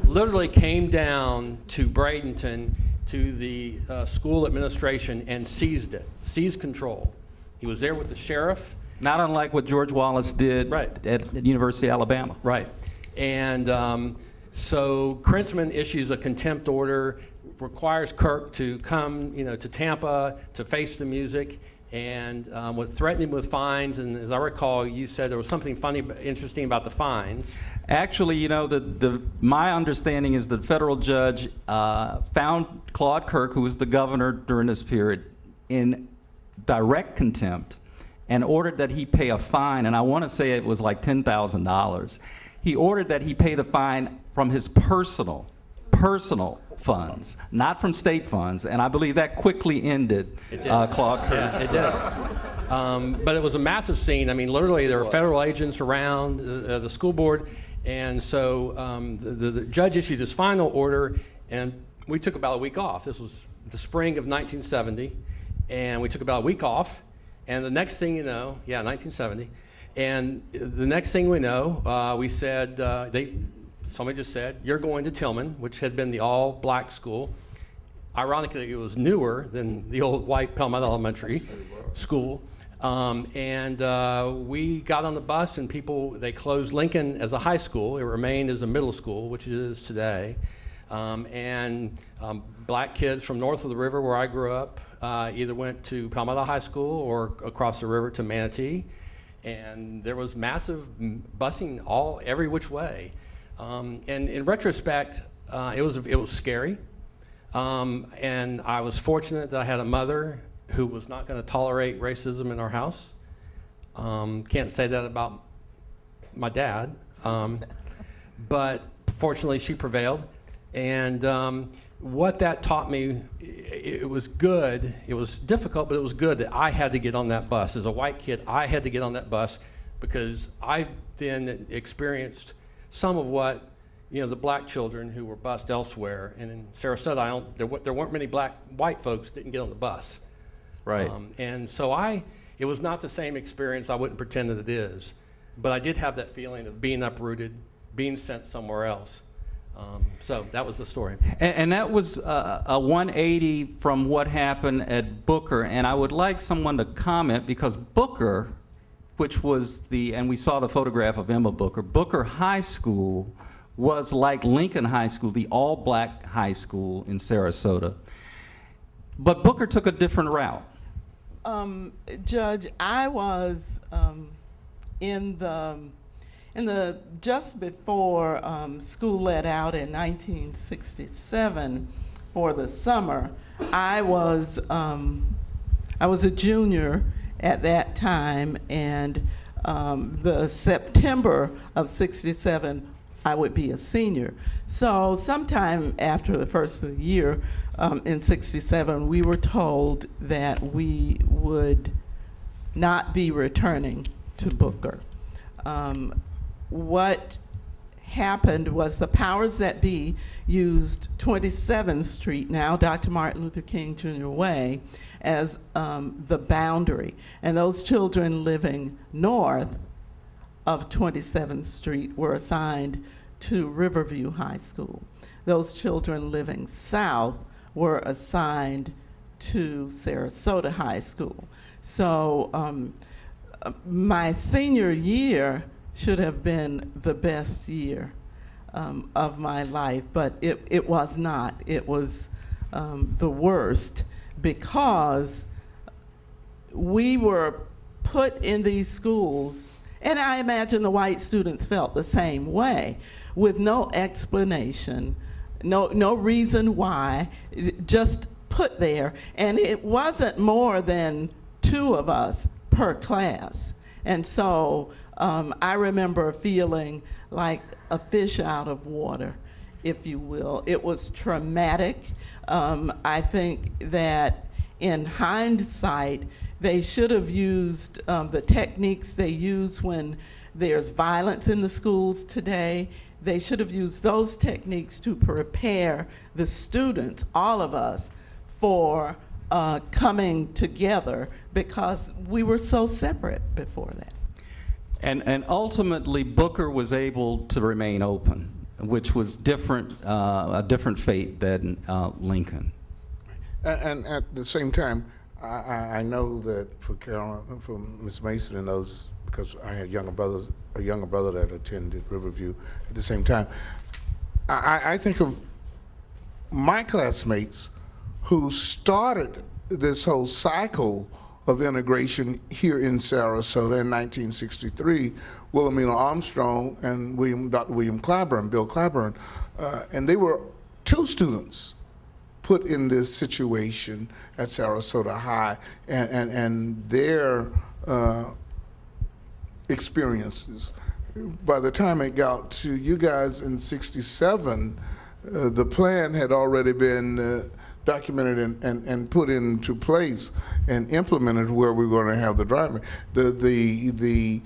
literally came down to Bradenton to the school administration and seized control. He was there with the sheriff. Not unlike what George Wallace did Right. at the University of Alabama. Right. And so Krentzman issues a contempt order, requires Kirk to come, to Tampa to face the music, and was threatening with fines. And as I recall, you said there was something funny, interesting about the fines. Actually, my understanding is the federal judge found Claude Kirk, who was the governor during this period, in direct contempt, and ordered that he pay a fine, and I want to say it was like $10,000. He ordered that he pay the fine from his personal funds, not from state funds, and I believe that quickly ended Claude Kirk's. Yeah, it did. But it was a massive scene. I mean, literally, there were federal agents around the school board, and so the judge issued his final order, and we took about a week off. This was the spring of 1970, and we took about a week off. And the next thing you know, 1970, and the next thing we know, we said, somebody just said, you're going to Tillman, which had been the all-black school. Ironically, it was newer than the old white Palmetto Elementary school. And we got on the bus, and they closed Lincoln as a high school. It remained as a middle school, which it is today. Black kids from north of the river where I grew up either went to Palmetto High School or across the river to Manatee, and there was massive busing every which way. And in retrospect, it was scary, and I was fortunate that I had a mother who was not going to tolerate racism in our house. Can't say that about my dad, but fortunately she prevailed. And what that taught me, it was good. It was difficult, but it was good that I had to get on that bus. As a white kid, I had to get on that bus because I then experienced some of what the black children who were bused elsewhere. And in Sarasota, there weren't many white folks didn't get on the bus. Right. And so it was not the same experience. I wouldn't pretend that it is, but I did have that feeling of being uprooted, being sent somewhere else. So that was the story. And that was a 180 from what happened at Booker. And I would like someone to comment, because Booker, which was and we saw the photograph of Emma Booker, Booker High School was like Lincoln High School, the all-black high school in Sarasota. But Booker took a different route. Judge, I was in the just before school let out in 1967 for the summer, I was a junior at that time, and the September of '67, I would be a senior. So sometime after the first of the year in '67, we were told that we would not be returning to Booker. What happened was the powers that be used 27th Street, now Dr. Martin Luther King Jr. Way, as the boundary. And those children living north of 27th Street were assigned to Riverview High School. Those children living south were assigned to Sarasota High School. So my senior year should have been the best year of my life, but it was not. It was the worst, because we were put in these schools, and I imagine the white students felt the same way, with no explanation, no reason why, just put there. And it wasn't more than 2 of us per class. And so I remember feeling like a fish out of water, if you will. It was traumatic. I think that in hindsight, they should have used the techniques they use when there's violence in the schools today. They should have used those techniques to prepare the students, all of us, for coming together, because we were so separate before that. And ultimately, Booker was able to remain open, which was different, a different fate than Lincoln. And at the same time, I know that for Carolyn, for Ms. Mason and those, because I had a younger brother that attended Riverview at the same time, I think of my classmates who started this whole cycle of integration here in Sarasota in 1963, Wilhelmina Armstrong and Dr. William Clyburn, Bill Clyburn, and they were 2 students put in this situation at Sarasota High, and their experiences. By the time it got to you guys in '67, the plan had already been documented and put into place and implemented where we were going to have the driving. The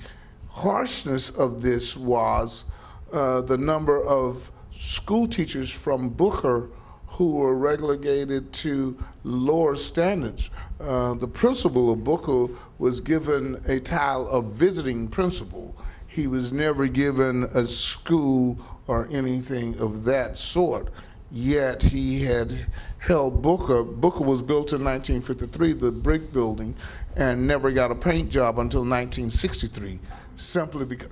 harshness of this was the number of school teachers from Booker who were relegated to lower standards. The principal of Booker was given a title of visiting principal. He was never given a school or anything of that sort. Yet he had held Booker. Booker was built in 1953, the brick building, and never got a paint job until 1963, simply because,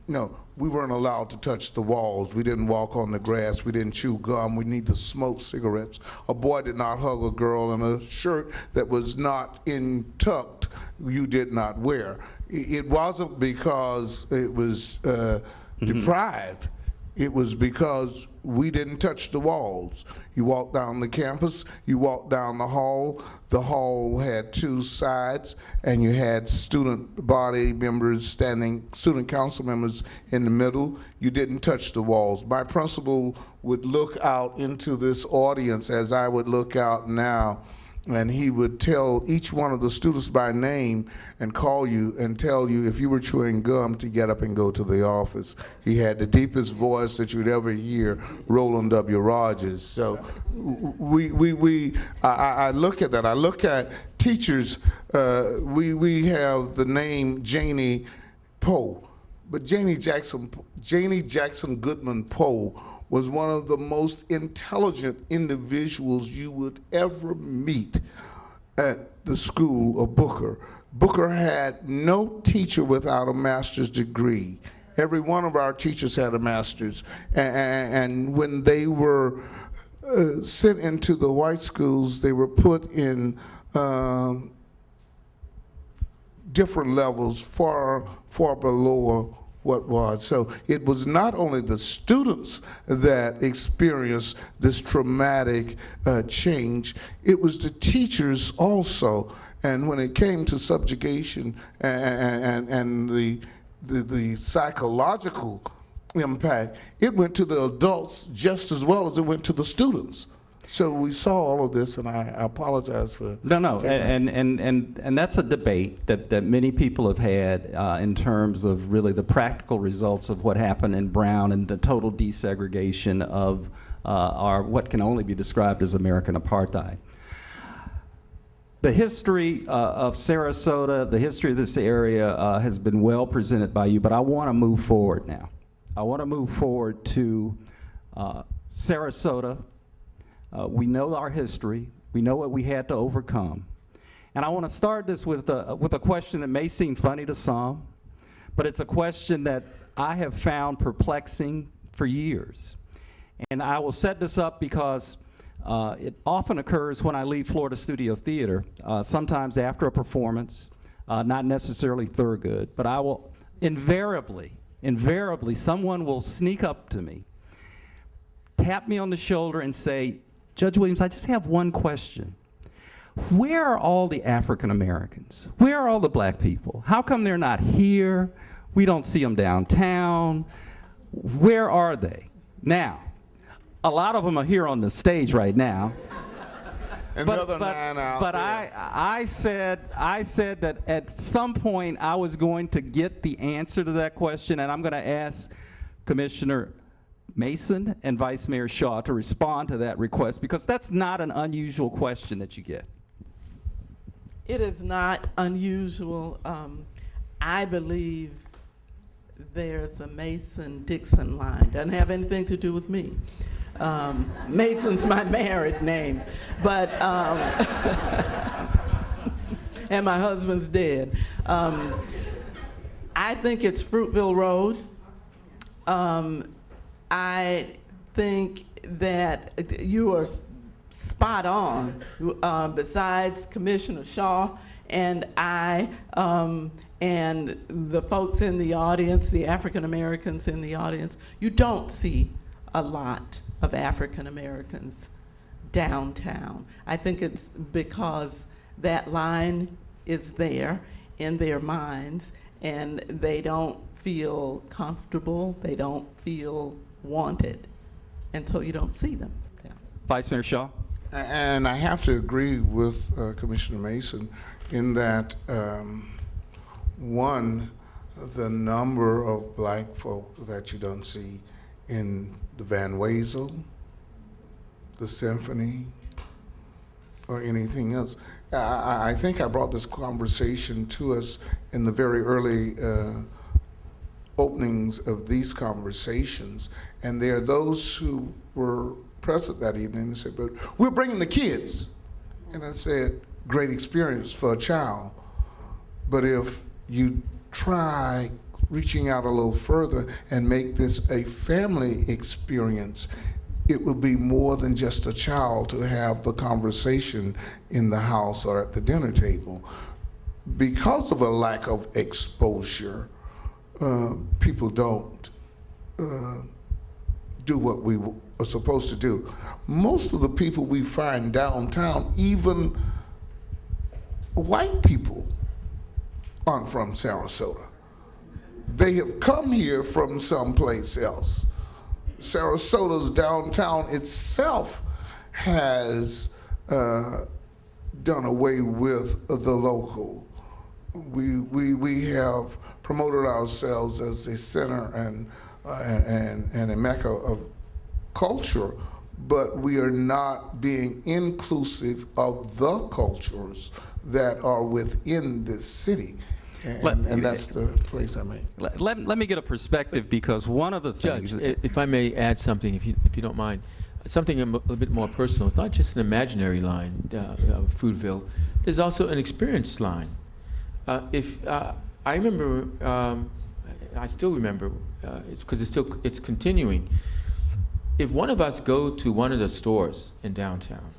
no, we weren't allowed to touch the walls. We didn't walk on the grass. We didn't chew gum. We neither smoked cigarettes. A boy did not hug a girl in a shirt that was not tucked. You did not wear. It wasn't because it was deprived. It was because we didn't touch the walls. You walked down the campus, you walked down the hall. The hall had 2 sides, and you had student body members standing, student council members in the middle. You didn't touch the walls. My principal would look out into this audience as I would look out now, and he would tell each one of the students by name and call you and tell you if you were chewing gum to get up and go to the office. He had the deepest voice that you'd ever hear, Roland W. Rogers. So I look at that. I look at teachers. We have the name Janie Poe, but Janie Jackson Goodman Poe was one of the most intelligent individuals you would ever meet at the school of Booker. Booker had no teacher without a master's degree. Every one of our teachers had a master's. And when they were sent into the white schools, they were put in different levels, far below what was. So it was not only the students that experienced this traumatic change, it was the teachers also. And when it came to subjugation and the psychological impact, it went to the adults just as well as it went to the students. So we saw all of this, and I apologize for... No, and that's a debate that many people have had in terms of really the practical results of what happened in Brown and the total desegregation of what can only be described as American apartheid. The history of Sarasota, the history of this area has been well presented by you, but I want to move forward now. I want to move forward to Sarasota. We know our history. We know what we had to overcome. And I want to start this with a question that may seem funny to some, but it's a question that I have found perplexing for years. And I will set this up because it often occurs when I leave Florida Studio Theater, sometimes after a performance, not necessarily Thurgood, but I will invariably, someone will sneak up to me, tap me on the shoulder and say, Judge Williams, I just have one question. Where are all the African Americans? Where are all the black people? How come they're not here? We don't see them downtown. Where are they? Now, a lot of them are here on the stage right now. And the other 9 out but there. I said that at some point I was going to get the answer to that question, and I'm going to ask Commissioner Mason and Vice Mayor Shaw to respond to that request, because that's not an unusual question that you get. It is not unusual. I believe there's a Mason-Dixon line. Doesn't have anything to do with me. Mason's my married name, but and my husband's dead. I think it's Fruitville Road. I think that you are spot on. Besides Commissioner Shaw and I, and the folks in the audience, the African Americans in the audience, you don't see a lot of African Americans downtown. I think it's because that line is there in their minds, and they don't feel comfortable, they don't feel wanted, and so you don't see them. Yeah. Vice Mayor Shaw? And I have to agree with Commissioner Mason in that, one, the number of black folk that you don't see in the Van Wezel, the Symphony, or anything else. I think I brought this conversation to us in the very early openings of these conversations, and there are those who were present that evening and said, but we're bringing the kids. And I said, great experience for a child, but if you try reaching out a little further and make this a family experience, it will be more than just a child to have the conversation in the house or at the dinner table. Because of a lack of exposure, people don't do what we are supposed to do. Most of the people we find downtown, even white people, aren't from Sarasota. They have come here from someplace else. Sarasota's downtown itself has done away with the local. We have promoted ourselves as a center and a mecca of culture, but we are not being inclusive of the cultures that are within this city. And that's the place I make. Let me get a perspective, because one of the things... Judge, if I may add something, if you don't mind, something a bit more personal. It's not just an imaginary line of Fruitville. There's also an experience line. I remember, I still remember, because it's continuing. If one of us go to one of the stores in downtown,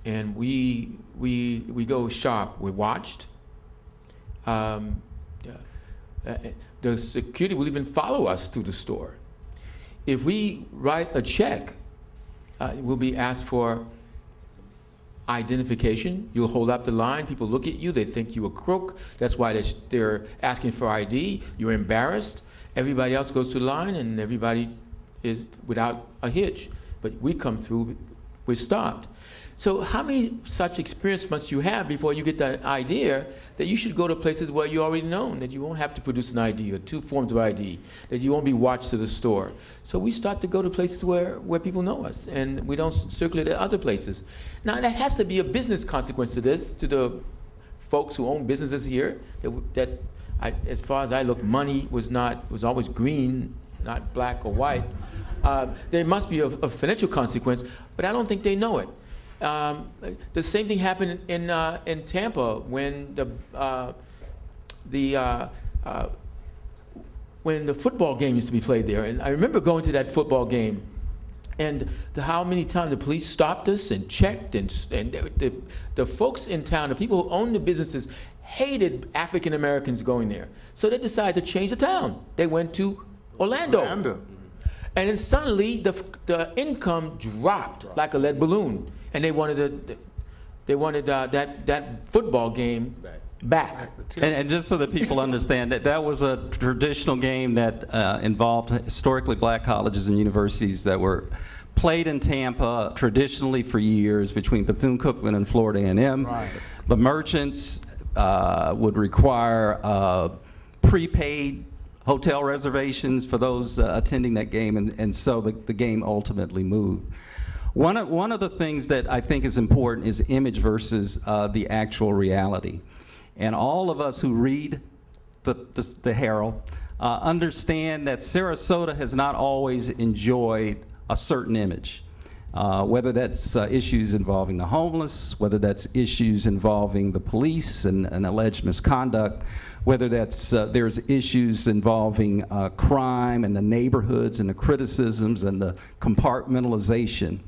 and we go shop, we're watched. The security will even follow us through the store. If we write a check, we'll be asked for identification. You'll hold up the line. People look at you. They think you're a crook. That's why they're asking for ID. You're embarrassed. Everybody else goes through the line, and everybody is without a hitch. But we come through, we're stopped. So how many such experience must you have before you get the idea that you should go to places where you already know that you won't have to produce an ID or 2 forms of ID, that you won't be watched to the store. So we start to go to places where people know us, and we don't circulate at other places. Now that has to be a business consequence to this, to the folks who own businesses here, as far as I look, money was always green, not black or white. There must be a financial consequence, but I don't think they know it. The same thing happened in Tampa when when the football game used to be played there. And I remember going to that football game, and how many times the police stopped us and checked, and the folks in town, the people who owned the businesses, hated African Americans going there. So they decided to change the town. They went to Orlando. And then suddenly the income dropped like a lead balloon. And they wanted that football game back. And just so that people understand, that was a traditional game that involved historically black colleges and universities that were played in Tampa traditionally for years between Bethune-Cookman and Florida A&M. Right. The merchants would require prepaid hotel reservations for those attending that game, and so the game ultimately moved. One of the things that I think is important is image versus the actual reality. And all of us who read the Herald understand that Sarasota has not always enjoyed a certain image, whether that's issues involving the homeless, whether that's issues involving the police and alleged misconduct, whether that's there's issues involving crime and the neighborhoods and the criticisms and the compartmentalization.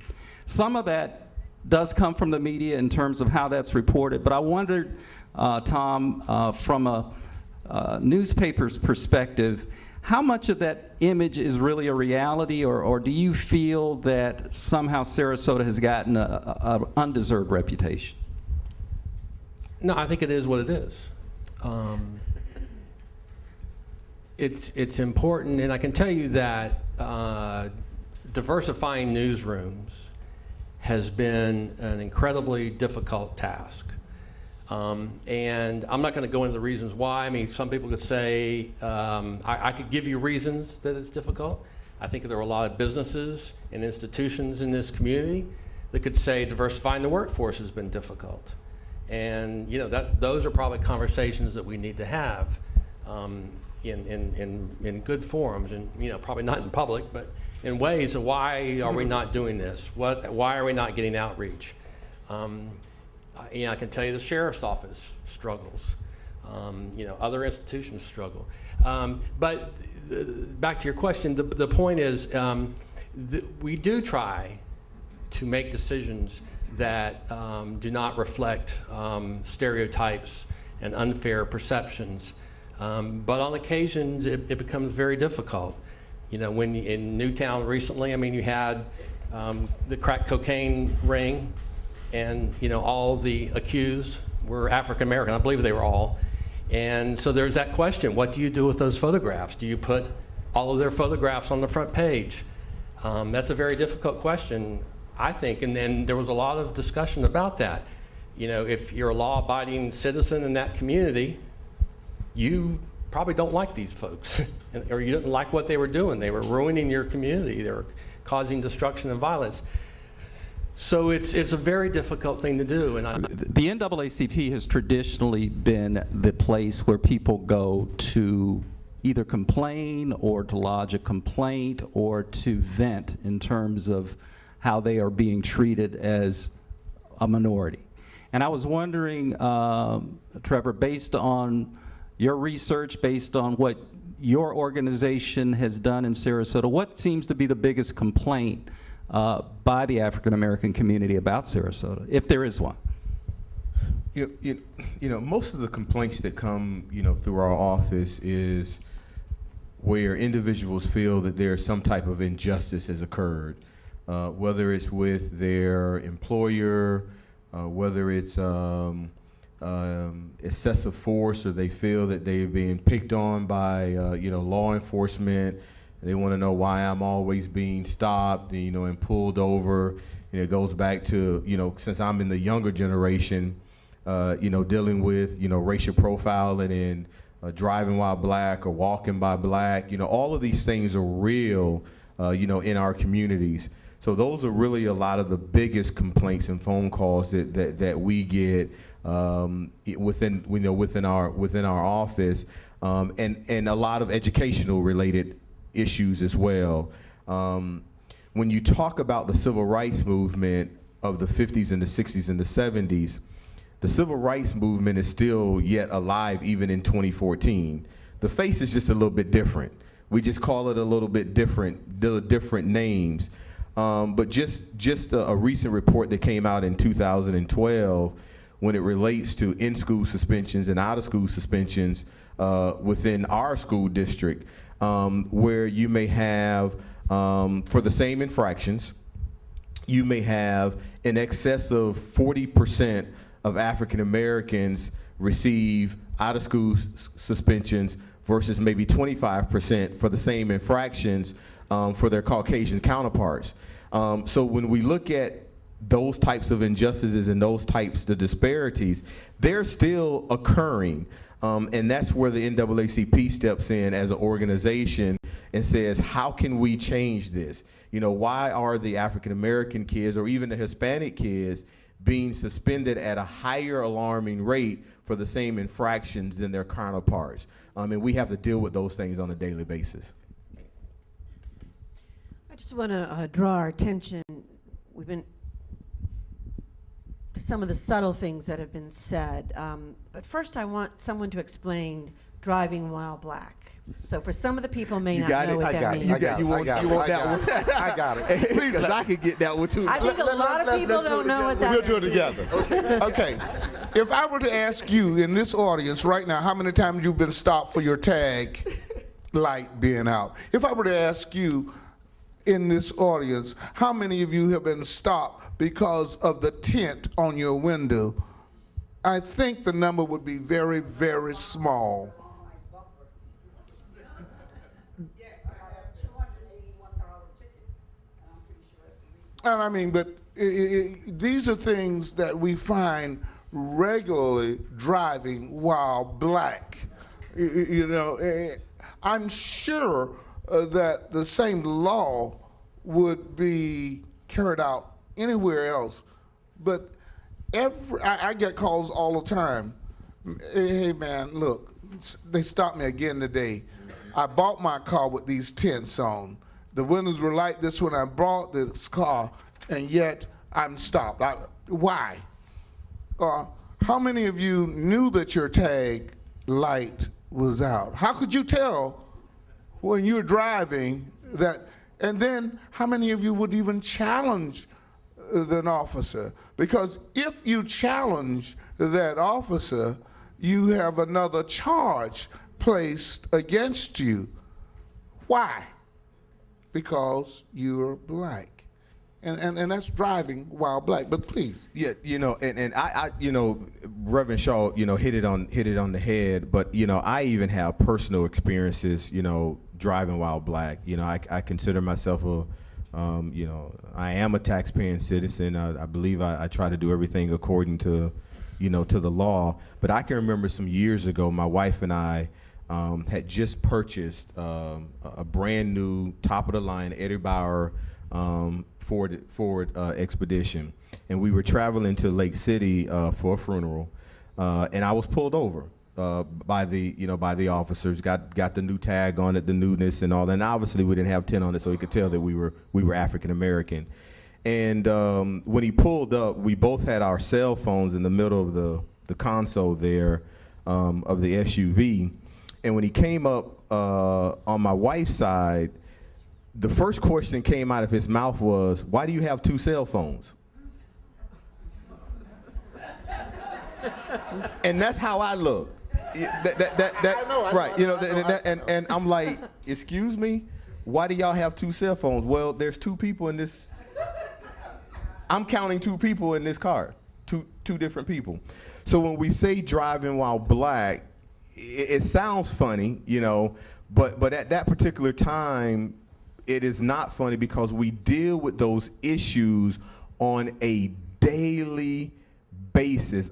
Some of that does come from the media in terms of how that's reported, but I wondered, Tom, from a newspaper's perspective, how much of that image is really a reality, or do you feel that somehow Sarasota has gotten an undeserved reputation? No, I think it is what it is. It's important, and I can tell you that diversifying newsrooms has been an incredibly difficult task. And I'm not going to go into the reasons why. I mean, some people could say, I could give you reasons that it's difficult. I think there are a lot of businesses and institutions in this community that could say diversifying the workforce has been difficult. And those are probably conversations that we need to have in good forums, and probably not in public, but in ways of why are we not doing this? Why are we not getting outreach? I can tell you the sheriff's office struggles. Other institutions struggle. But back to your question, the point is we do try to make decisions that do not reflect stereotypes and unfair perceptions. But on occasions, it becomes very difficult. When in Newtown recently, I mean, you had the crack cocaine ring, and all the accused were African American. I believe they were all. And so there's that question: what do you do with those photographs? Do you put all of their photographs on the front page? That's a very difficult question, I think. And then there was a lot of discussion about that. If you're a law-abiding citizen in that community, you probably don't like these folks, or you didn't like what they were doing. They were ruining your community. They were causing destruction and violence. So it's a very difficult thing to do. And the NAACP has traditionally been the place where people go to either complain or to lodge a complaint or to vent in terms of how they are being treated as a minority. And I was wondering, Trevor, based on your research, based on what your organization has done in Sarasota, what seems to be the biggest complaint by the African American community about Sarasota, if there is one? Most of the complaints that come, through our office is where individuals feel that there's some type of injustice has occurred, whether it's with their employer, whether it's excessive force, or they feel that they're being picked on by, law enforcement. They want to know why I'm always being stopped, and pulled over. And it goes back to, since I'm in the younger generation, dealing with, racial profiling and driving while black or walking by black. All of these things are real, in our communities. So those are really a lot of the biggest complaints and phone calls that we get within our office, and a lot of educational related issues as well. When you talk about the civil rights movement of the 50s and the 60s and the 70s, the civil rights movement is still yet alive even in 2014. The face is just a little bit different. We just call it a little bit different names. But just a recent report that came out in 2012, when it relates to in-school suspensions and out-of-school suspensions within our school district, where you may have, for the same infractions, you may have in excess of 40% of African Americans receive out-of-school suspensions versus maybe 25% for the same infractions for their Caucasian counterparts. So when we look at those types of injustices and those types of disparities, they're still occurring. And that's where the NAACP steps in as an organization and says, how can we change this? Why are the African American kids or even the Hispanic kids being suspended at a higher alarming rate for the same infractions than their counterparts? And we have to deal with those things on a daily basis. I just want to draw our attention. We've been to some of the subtle things that have been said. But first, I want someone to explain driving while black. So for some of the people may not know what that means. You want that one? I got it. Please, Because I could get that one too. I think a lot of people don't know what that We'll do it means. together. Okay. If I were to ask you in this audience right now, how many times you've been stopped for your tag light being out? If I were to ask you in this audience, how many of you have been stopped because of the tint on your window? I think the number would be very, very small. And I mean, but these are things that we find regularly driving while black. I'm sure that the same law would be carried out anywhere else, but I get calls all the time. Hey man, look, they stopped me again today. I bought my car with these tints on. The windows were like this when I bought this car, and yet I'm stopped. Why? How many of you knew that your tag light was out? How could you tell when you're driving that? And then how many of you would even challenge an officer? Because if you challenge that officer, you have another charge placed against you. Why? Because you're black. And that's driving while black, but please. Yeah, and I Reverend Shaw, hit it on the head, but I even have personal experiences, driving while black. I consider myself I am a taxpaying citizen. I believe I try to do everything according to, to the law. But I can remember some years ago, my wife and I had just purchased a brand new top of the line Eddie Bauer Ford Expedition, and we were traveling to Lake City for a funeral, and I was pulled over by the officers. Got the new tag on it, the newness and all that. And obviously we didn't have tint on it, so he could tell that we were African American. And when he pulled up, we both had our cell phones in the middle of the console there of the SUV. And when he came up on my wife's side, the first question that came out of his mouth was, "Why do you have two cell phones?" And that's how I look. I know, right, you know, I know. and I'm like, excuse me, why do y'all have 2 cell phones? Well, there's 2 people in this. I'm counting 2 people in this car, two different people. So when we say driving while black, it sounds funny, you know, but at that particular time, it is not funny because we deal with those issues on a daily basis.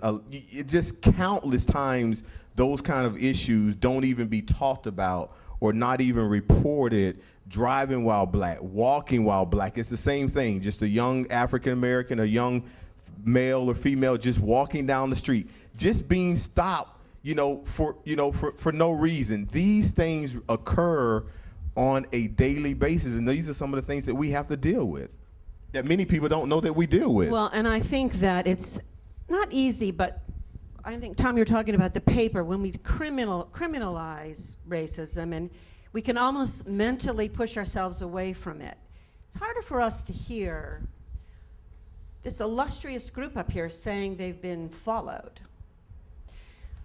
Just countless times, those kind of issues don't even be talked about or not even reported. Driving while black, walking while black, it's the same thing. Just a young African American, a young male or female just walking down the street, just being stopped, for no reason. These things occur on a daily basis, and these are some of the things that we have to deal with that many people don't know that we deal with. Well, and I think that it's not easy, but I think, Tom, you're talking about the paper, when we criminalize racism, and we can almost mentally push ourselves away from it. It's harder for us to hear this illustrious group up here saying they've been followed.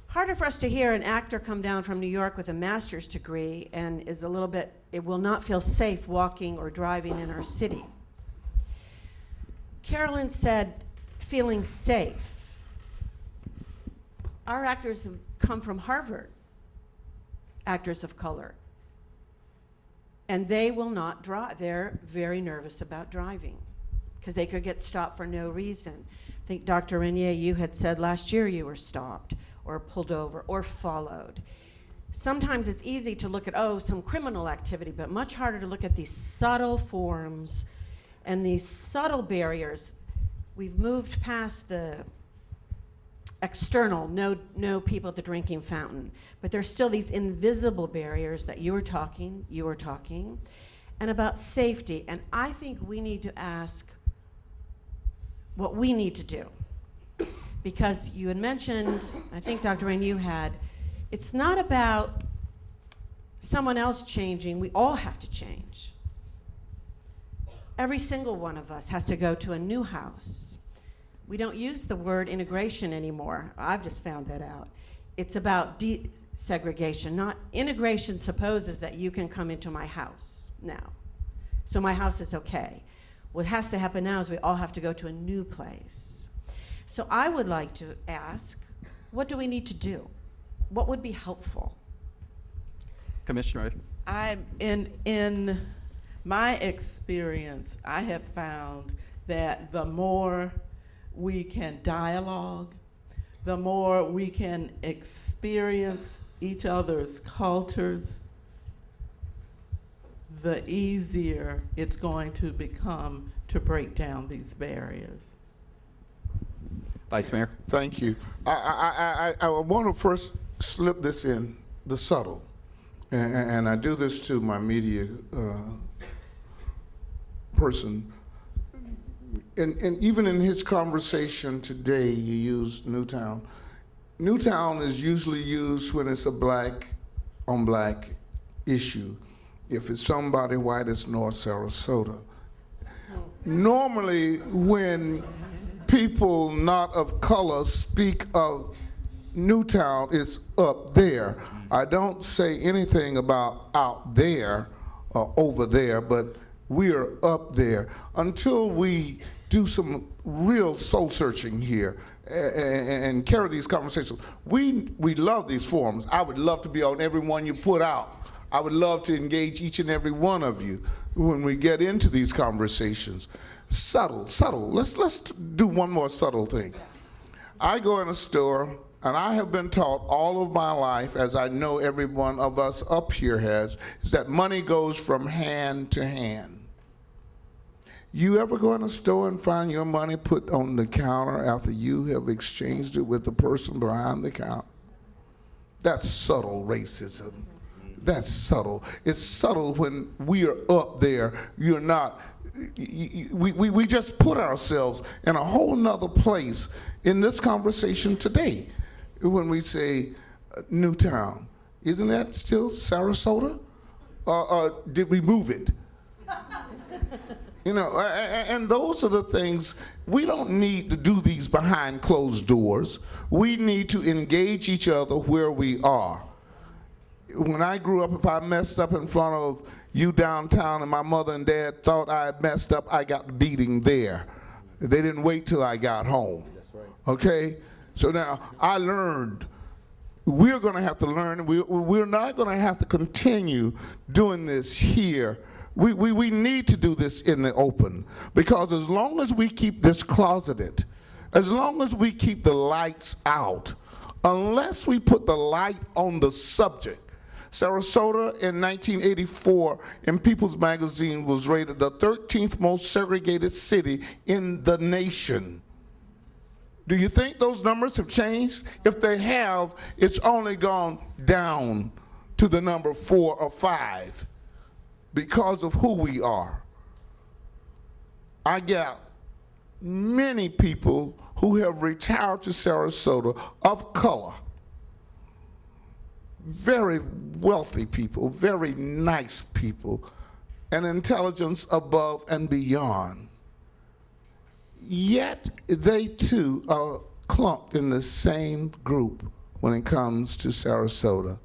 Harder for us to hear an actor come down from New York with a master's degree and is a little bit, it will not feel safe walking or driving in our city. Carolyn said, feeling safe. Our actors have come from Harvard, actors of color. And they will not drive. They're very nervous about driving because they could get stopped for no reason. I think, Dr. Renier, you had said last year you were stopped or pulled over or followed. Sometimes it's easy to look at, some criminal activity, but much harder to look at these subtle forms and these subtle barriers. We've moved past the external, no people at the drinking fountain, but there's still these invisible barriers that you were talking, and about safety. And I think we need to ask what we need to do. Because you had mentioned, I think Dr. Rain, you had, it's not about someone else changing, we all have to change. Every single one of us has to go to a new house. We don't use the word integration anymore. I've just found that out. It's about desegregation. Not integration supposes that you can come into my house now. So my house is okay. What has to happen now is we all have to go to a new place. So I would like to ask, what do we need to do? What would be helpful? Commissioner. In my experience, I have found that the more we can dialogue, the more we can experience each other's cultures, the easier it's going to become to break down these barriers. Vice Mayor. Thank you. I want to first slip this in, the subtle. And I do this to my media person. And even in his conversation today, you used Newtown. Newtown is usually used when it's a black on black issue. If it's somebody white, it's North Sarasota. Normally, when people not of color speak of Newtown, it's up there. I don't say anything about out there or over there, but we are up there until we do some real soul searching here and carry these conversations. We love these forums. I would love to be on every one you put out. I would love to engage each and every one of you when we get into these conversations. Subtle. Let's do one more subtle thing. I go in a store, and I have been taught all of my life, as I know every one of us up here has, is that money goes from hand to hand. You ever go in a store and find your money put on the counter after you have exchanged it with the person behind the counter? That's subtle racism. That's subtle. It's subtle when we are up there. You're not. We just put ourselves in a whole nother place in this conversation today when we say Newtown. Isn't that still Sarasota? Or did we move it? You know, and those are the things, we don't need to do these behind closed doors. We need to engage each other where we are. When I grew up, if I messed up in front of you downtown and my mother and dad thought I had messed up, I got the beating there. They didn't wait till I got home. That's right. Okay? So now I learned, we're going to have to learn. We're not going to have to continue doing this here. We need to do this in the open, because as long as we keep this closeted, as long as we keep the lights out, unless we put the light on the subject. Sarasota in 1984 in People's Magazine was rated the 13th most segregated city in the nation. Do you think those numbers have changed? If they have, it's only gone down to the number 4 or 5 because of who we are. I got many people who have retired to Sarasota of color. Very wealthy people, very nice people, and intelligence above and beyond. Yet they too are clumped in the same group when it comes to Sarasota.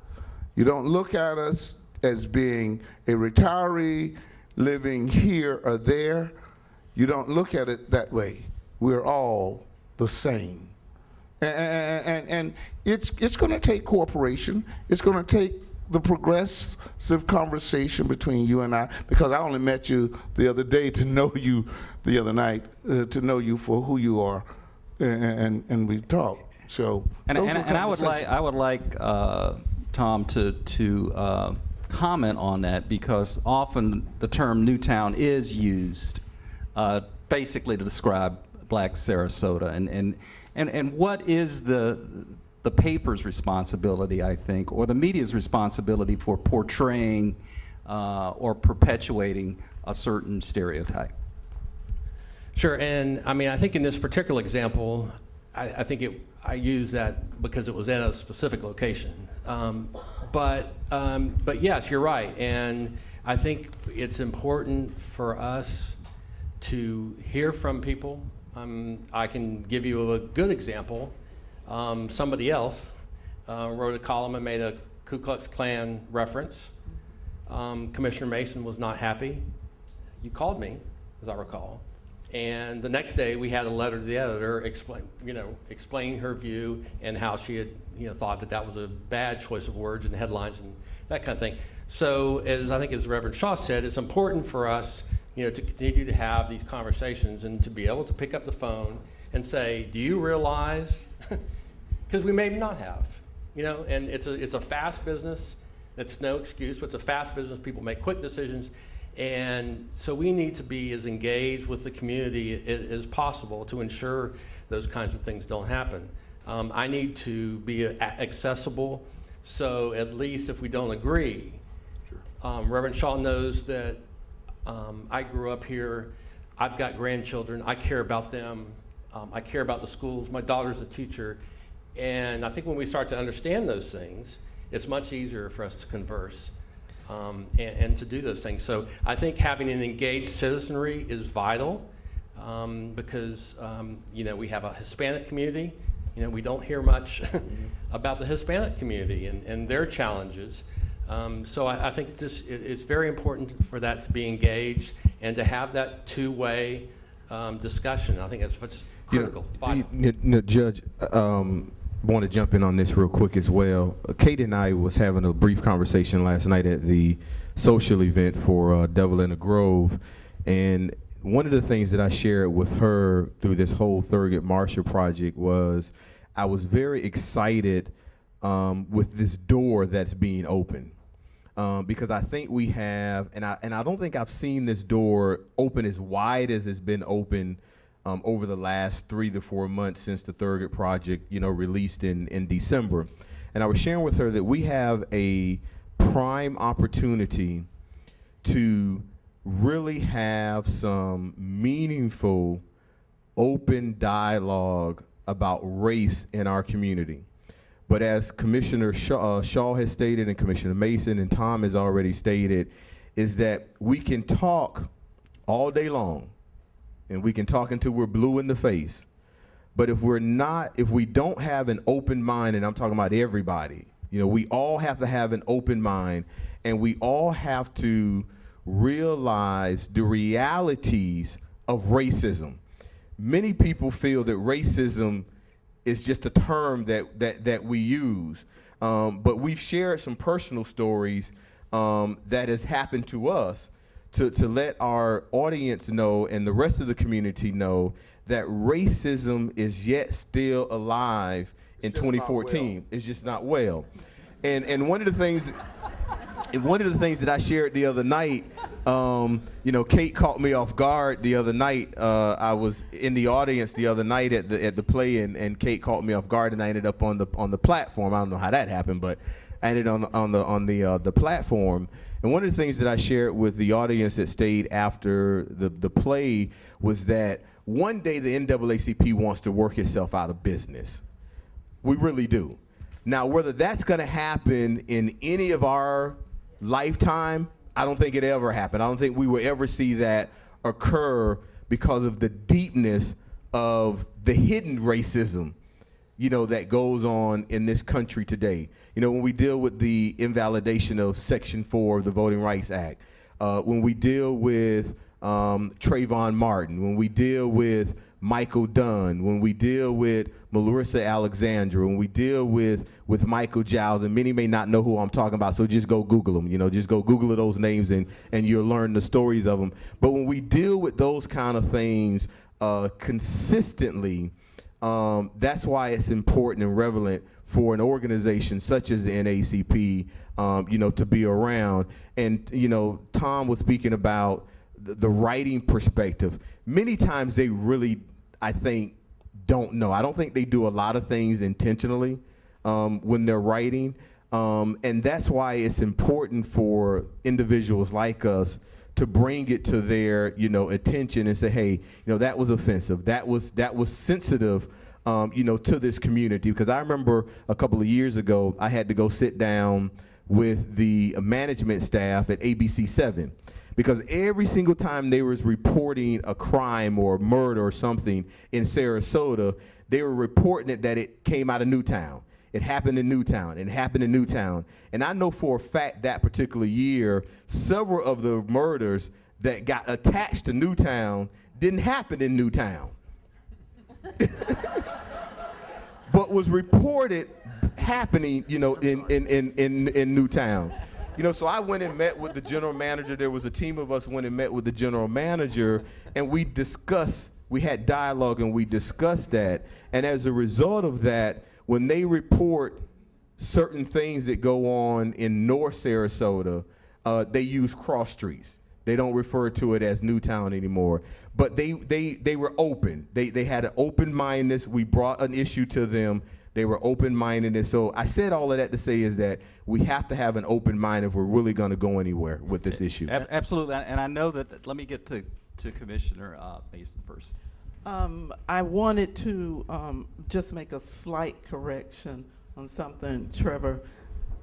You don't look at us as being a retiree living here or there. You don't look at it that way. We're all the same. And it's going to take cooperation. It's going to take the progressive conversation between you and I, because I only met you the other day to know you the other night, to know you for who you are, and we talk. So and I would like Tom to comment on that, because often the term Newtown is used basically to describe Black Sarasota, and what is the paper's responsibility, I think, or the media's responsibility for portraying or perpetuating a certain stereotype? Sure, and I mean, I think in this particular example, I use that because it was at a specific location. But yes, you're right, and I think it's important for us to hear from people. I can give you a good example. Somebody else wrote a column and made a Ku Klux Klan reference. Commissioner Mason was not happy. You called me, as I recall, and the next day we had a letter to the editor explaining her view and how she had thought that was a bad choice of words and headlines and that kind of thing. So as Reverend Shaw said, it's important for us to continue to have these conversations and to be able to pick up the phone and say, do you realize, because we may not have, and it's a fast business. That's no excuse, but it's a fast business. People make quick decisions. And so we need to be as engaged with the community as possible to ensure those kinds of things don't happen. I need to be accessible, so at least if we don't agree, Reverend Shaw knows that I grew up here. I've got grandchildren. I care about them. I care about the schools. My daughter's a teacher. And I think when we start to understand those things, it's much easier for us to converse and to do those things. So I think having an engaged citizenry is vital because we have a Hispanic community. We don't hear much about the Hispanic community and their challenges. So I think it's very important for that to be engaged and to have that two-way discussion. I think that's critical. Judge, I want to jump in on this real quick as well. Kate and I was having a brief conversation last night at the social event for Devil in the Grove, and one of the things that I shared with her through this whole Thurgood Marshall project was I was very excited with this door that's being opened. Because I think we have, and I don't think I've seen this door open as wide as it's been open over the last 3 to 4 months since the Thurgood project, released in December. And I was sharing with her that we have a prime opportunity to really have some meaningful, open dialogue about race in our community. But as Commissioner Shaw has stated, and Commissioner Mason and Tom has already stated, is that we can talk all day long, and we can talk until we're blue in the face. But if we don't have an open mind, and I'm talking about everybody, we all have to have an open mind, and we all have to realize the realities of racism. Many people feel that racism is just a term that we use, but we've shared some personal stories that has happened to us to let our audience know and the rest of the community know that racism is yet still alive in 2014. It's just not well. And one of the things that I shared the other night, Kate caught me off guard the other night. I was in the audience the other night at the play, and Kate caught me off guard, and I ended up on the platform. I don't know how that happened, but I ended on the platform. And one of the things that I shared with the audience that stayed after the play was that one day the NAACP wants to work itself out of business. We really do. Now, whether that's going to happen in any of our lifetime, I don't think it ever happened. I don't think we will ever see that occur because of the deepness of the hidden racism, that goes on in this country today. When we deal with the invalidation of Section 4 of the Voting Rights Act, when we deal with Trayvon Martin, when we deal with Michael Dunn, when we deal with Melissa Alexandra, when we deal with Michael Giles, and many may not know who I'm talking about, so just go Google them, just go Google those names and you'll learn the stories of them. But when we deal with those kind of things consistently, that's why it's important and relevant for an organization such as the NAACP, to be around. And, Tom was speaking about the writing perspective. Many times they really, I think, don't know. I don't think they do a lot of things intentionally when they're writing. And that's why it's important for individuals like us to bring it to their, attention and say, hey, that was offensive. That was sensitive, to this community. Because I remember a couple of years ago, I had to go sit down with the management staff at ABC7. Because every single time they was reporting a crime or a murder or something in Sarasota, they were reporting it that it came out of Newtown. It happened in Newtown. It happened in Newtown. And I know for a fact that particular year, several of the murders that got attached to Newtown didn't happen in Newtown. But was reported happening, in Newtown. So I went and met with the general manager. There was a team of us went and met with the general manager, and we had dialogue, and we discussed that. And as a result of that, when they report certain things that go on in North Sarasota, they use cross streets. They don't refer to it as Newtown anymore. But they were open. They had an open-mindedness. We brought an issue to them. They were open-minded. And so I said all of that to say is that we have to have an open mind if we're really going to go anywhere with this issue. Absolutely. And I know that, let me get to Commissioner Mason first. I wanted to just make a slight correction on something Trevor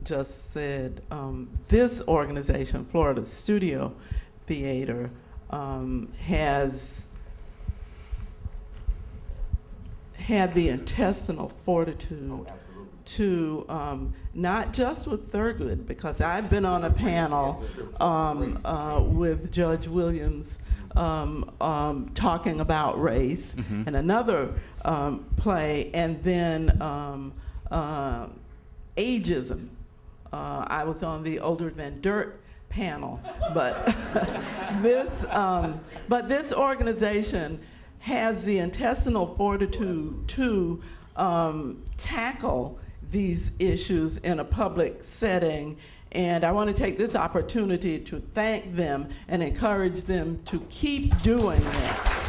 just said. This organization, Florida Studio Theater, has had the intestinal fortitude to not just with Thurgood, because I've been on a panel with Judge Williams talking about race, and another play, and then ageism. I was on the Older Than Dirt panel, but this organization has the intestinal fortitude to tackle these issues in a public setting. And I want to take this opportunity to thank them and encourage them to keep doing that.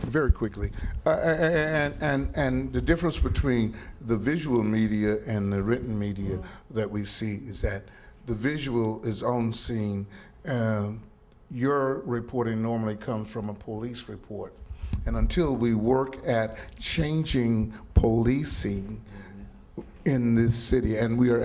Very quickly, and the difference between the visual media and the written media that we see is that the visual is on scene. Your reporting normally comes from a police report, and until we work at changing policing, in this city, and we're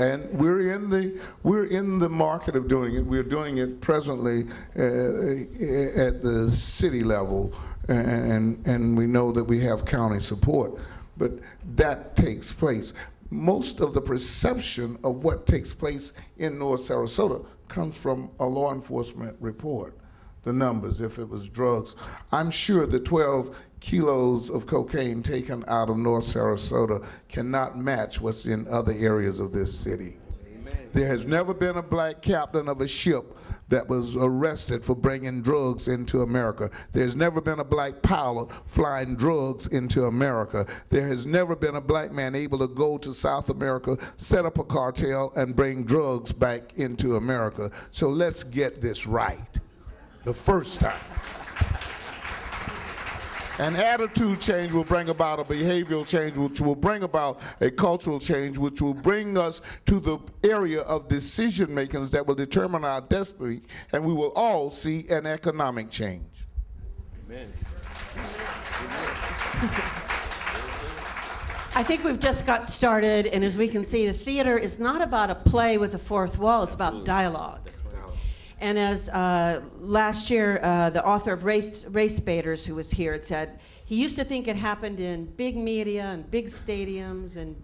in the market of doing it. We're doing it presently at the city level, and we know that we have county support, but that takes place. Most of the perception of what takes place in North Sarasota comes from a law enforcement report. The numbers, if it was drugs. I'm sure the 12 kilos of cocaine taken out of North Sarasota cannot match what's in other areas of this city. Amen. There has never been a black captain of a ship that was arrested for bringing drugs into America. There's never been a black pilot flying drugs into America. There has never been a black man able to go to South America, set up a cartel, and bring drugs back into America. So let's get this right the first time. An attitude change will bring about a behavioral change, which will bring about a cultural change, which will bring us to the area of decision makings that will determine our destiny, and we will all see an economic change. Amen. I think we've just got started, and as we can see, the theater is not about a play with a fourth wall, it's about dialogue. And as last year, the author of Race Baiters, who was here, had said, he used to think it happened in big media and big stadiums and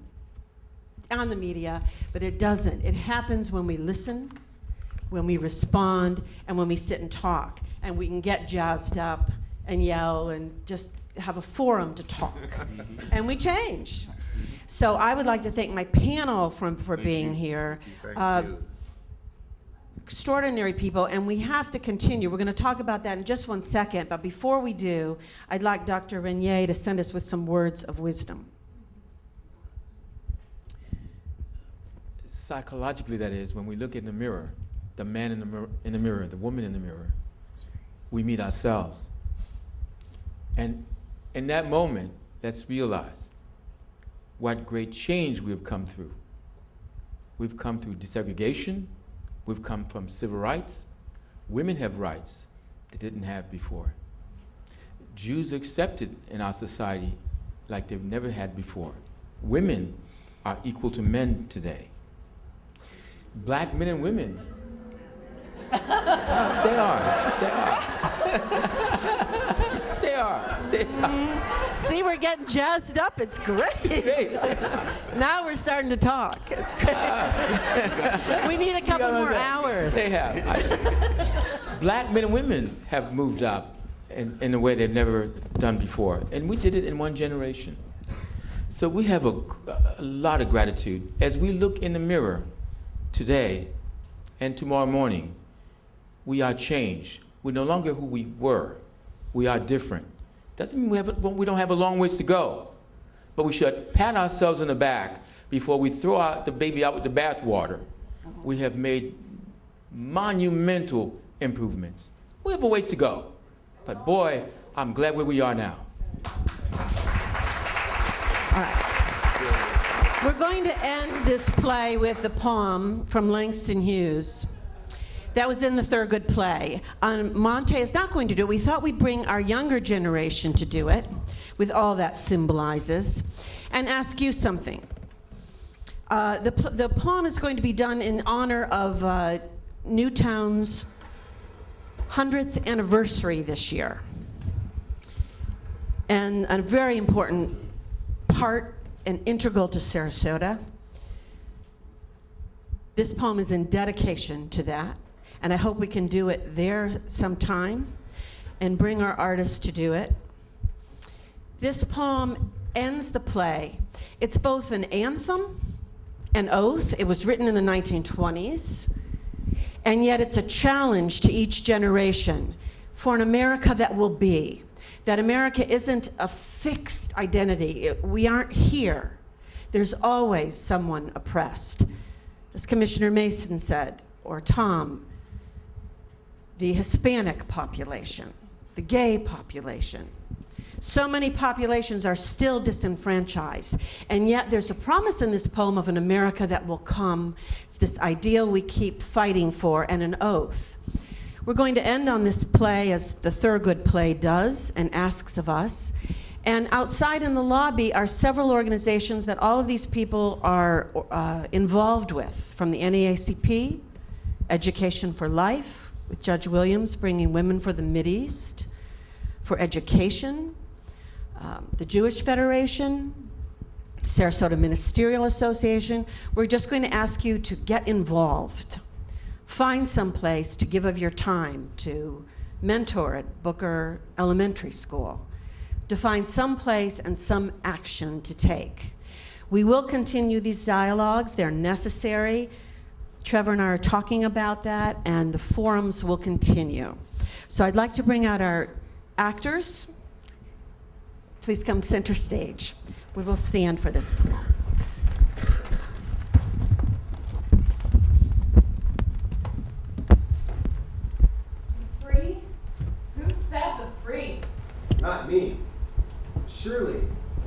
on the media, but it doesn't. It happens when we listen, when we respond, and when we sit and talk. And we can get jazzed up and yell and just have a forum to talk. And we change. So I would like to thank my panel for being here. Thank you. Extraordinary people, and we have to continue. We're going to talk about that in just one second, but before we do, I'd like Dr. Renier to send us with some words of wisdom. Psychologically, that is, when we look in the mirror, the man in the mirror, the woman in the mirror, we meet ourselves. And in that moment, let's realize what great change we have come through. We've come through desegregation. We've come from civil rights. Women have rights they didn't have before. Jews are accepted in our society like they've never had before. Women are equal to men today. Black men and women, they are. See, we're getting jazzed up. It's great. Now we're starting to talk. It's great. We need a couple more hours. They have. Black men and women have moved up in a way they've never done before. And we did it in one generation. So we have a lot of gratitude. As we look in the mirror today and tomorrow morning, we are changed. We're no longer who we were. We are different. Doesn't mean we don't have a long ways to go, but we should pat ourselves on the back before we throw out the baby out with the bathwater. We have made monumental improvements. We have a ways to go, but boy, I'm glad where we are now. All right. We're going to end this play with the poem from Langston Hughes. That was in the Thurgood play. Monte is not going to do it. We thought we'd bring our younger generation to do it, with all that symbolizes, and ask you something. The poem is going to be done in honor of Newtown's 100th anniversary this year. And a very important part and integral to Sarasota. This poem is in dedication to that. And I hope we can do it there sometime and bring our artists to do it. This poem ends the play. It's both an anthem, an oath. It was written in the 1920s, and yet it's a challenge to each generation for an America that will be. That America isn't a fixed identity. We aren't here. There's always someone oppressed. As Commissioner Mason said, or Tom, the Hispanic population, the gay population. So many populations are still disenfranchised, and yet there's a promise in this poem of an America that will come, this ideal we keep fighting for, and an oath. We're going to end on this play as the Thurgood play does and asks of us, And outside in the lobby are several organizations that all of these people are involved with, from the NAACP, Education for Life, with Judge Williams bringing Women for the Mideast, for education, the Jewish Federation, Sarasota Ministerial Association. We're just going to ask you to get involved. Find some place to give of your time to mentor at Booker Elementary School, to find some place and some action to take. We will continue these dialogues. They're necessary. Trevor and I are talking about that, and the forums will continue. So I'd like to bring out our actors. Please come center stage. We will stand for this poem. Free? Who said the free? Not me. Surely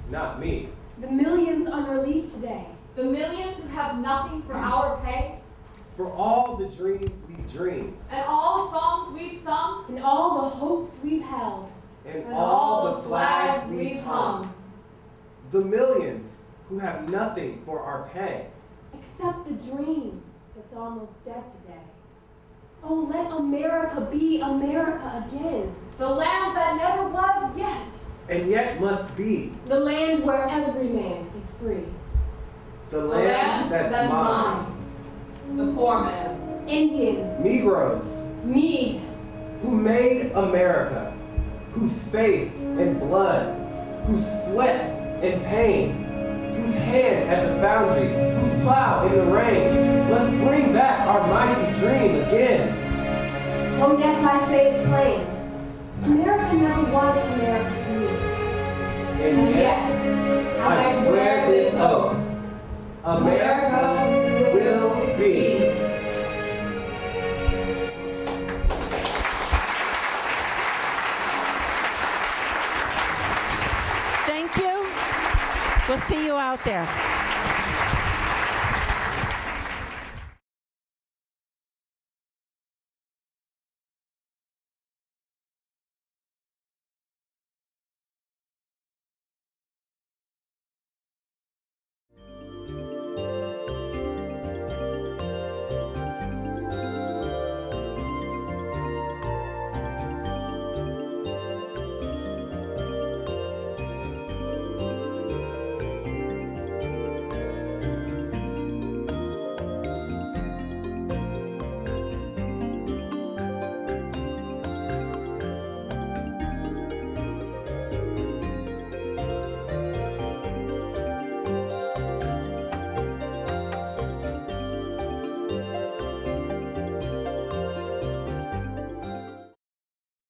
not me. The millions on relief today. The millions who have nothing for our pay? For all the dreams we've dreamed. And all the songs we've sung? And all the hopes we've held. And all the flags we've hung. The millions who have nothing for our pay. Except the dream that's almost dead today. Oh, let America be America again. The land that never was yet. And yet must be. The land where every man is free. The land that's mine. The poor man's. Indians. Negroes. Me. Who made America. Whose faith and blood. Whose sweat and pain. Whose hand at the foundry. Whose plow in the rain. Let's bring back our mighty dream again. Oh yes, I say it plain. America never was America to me. And yet, I swear this oath, America will be. Thank you. We'll see you out there.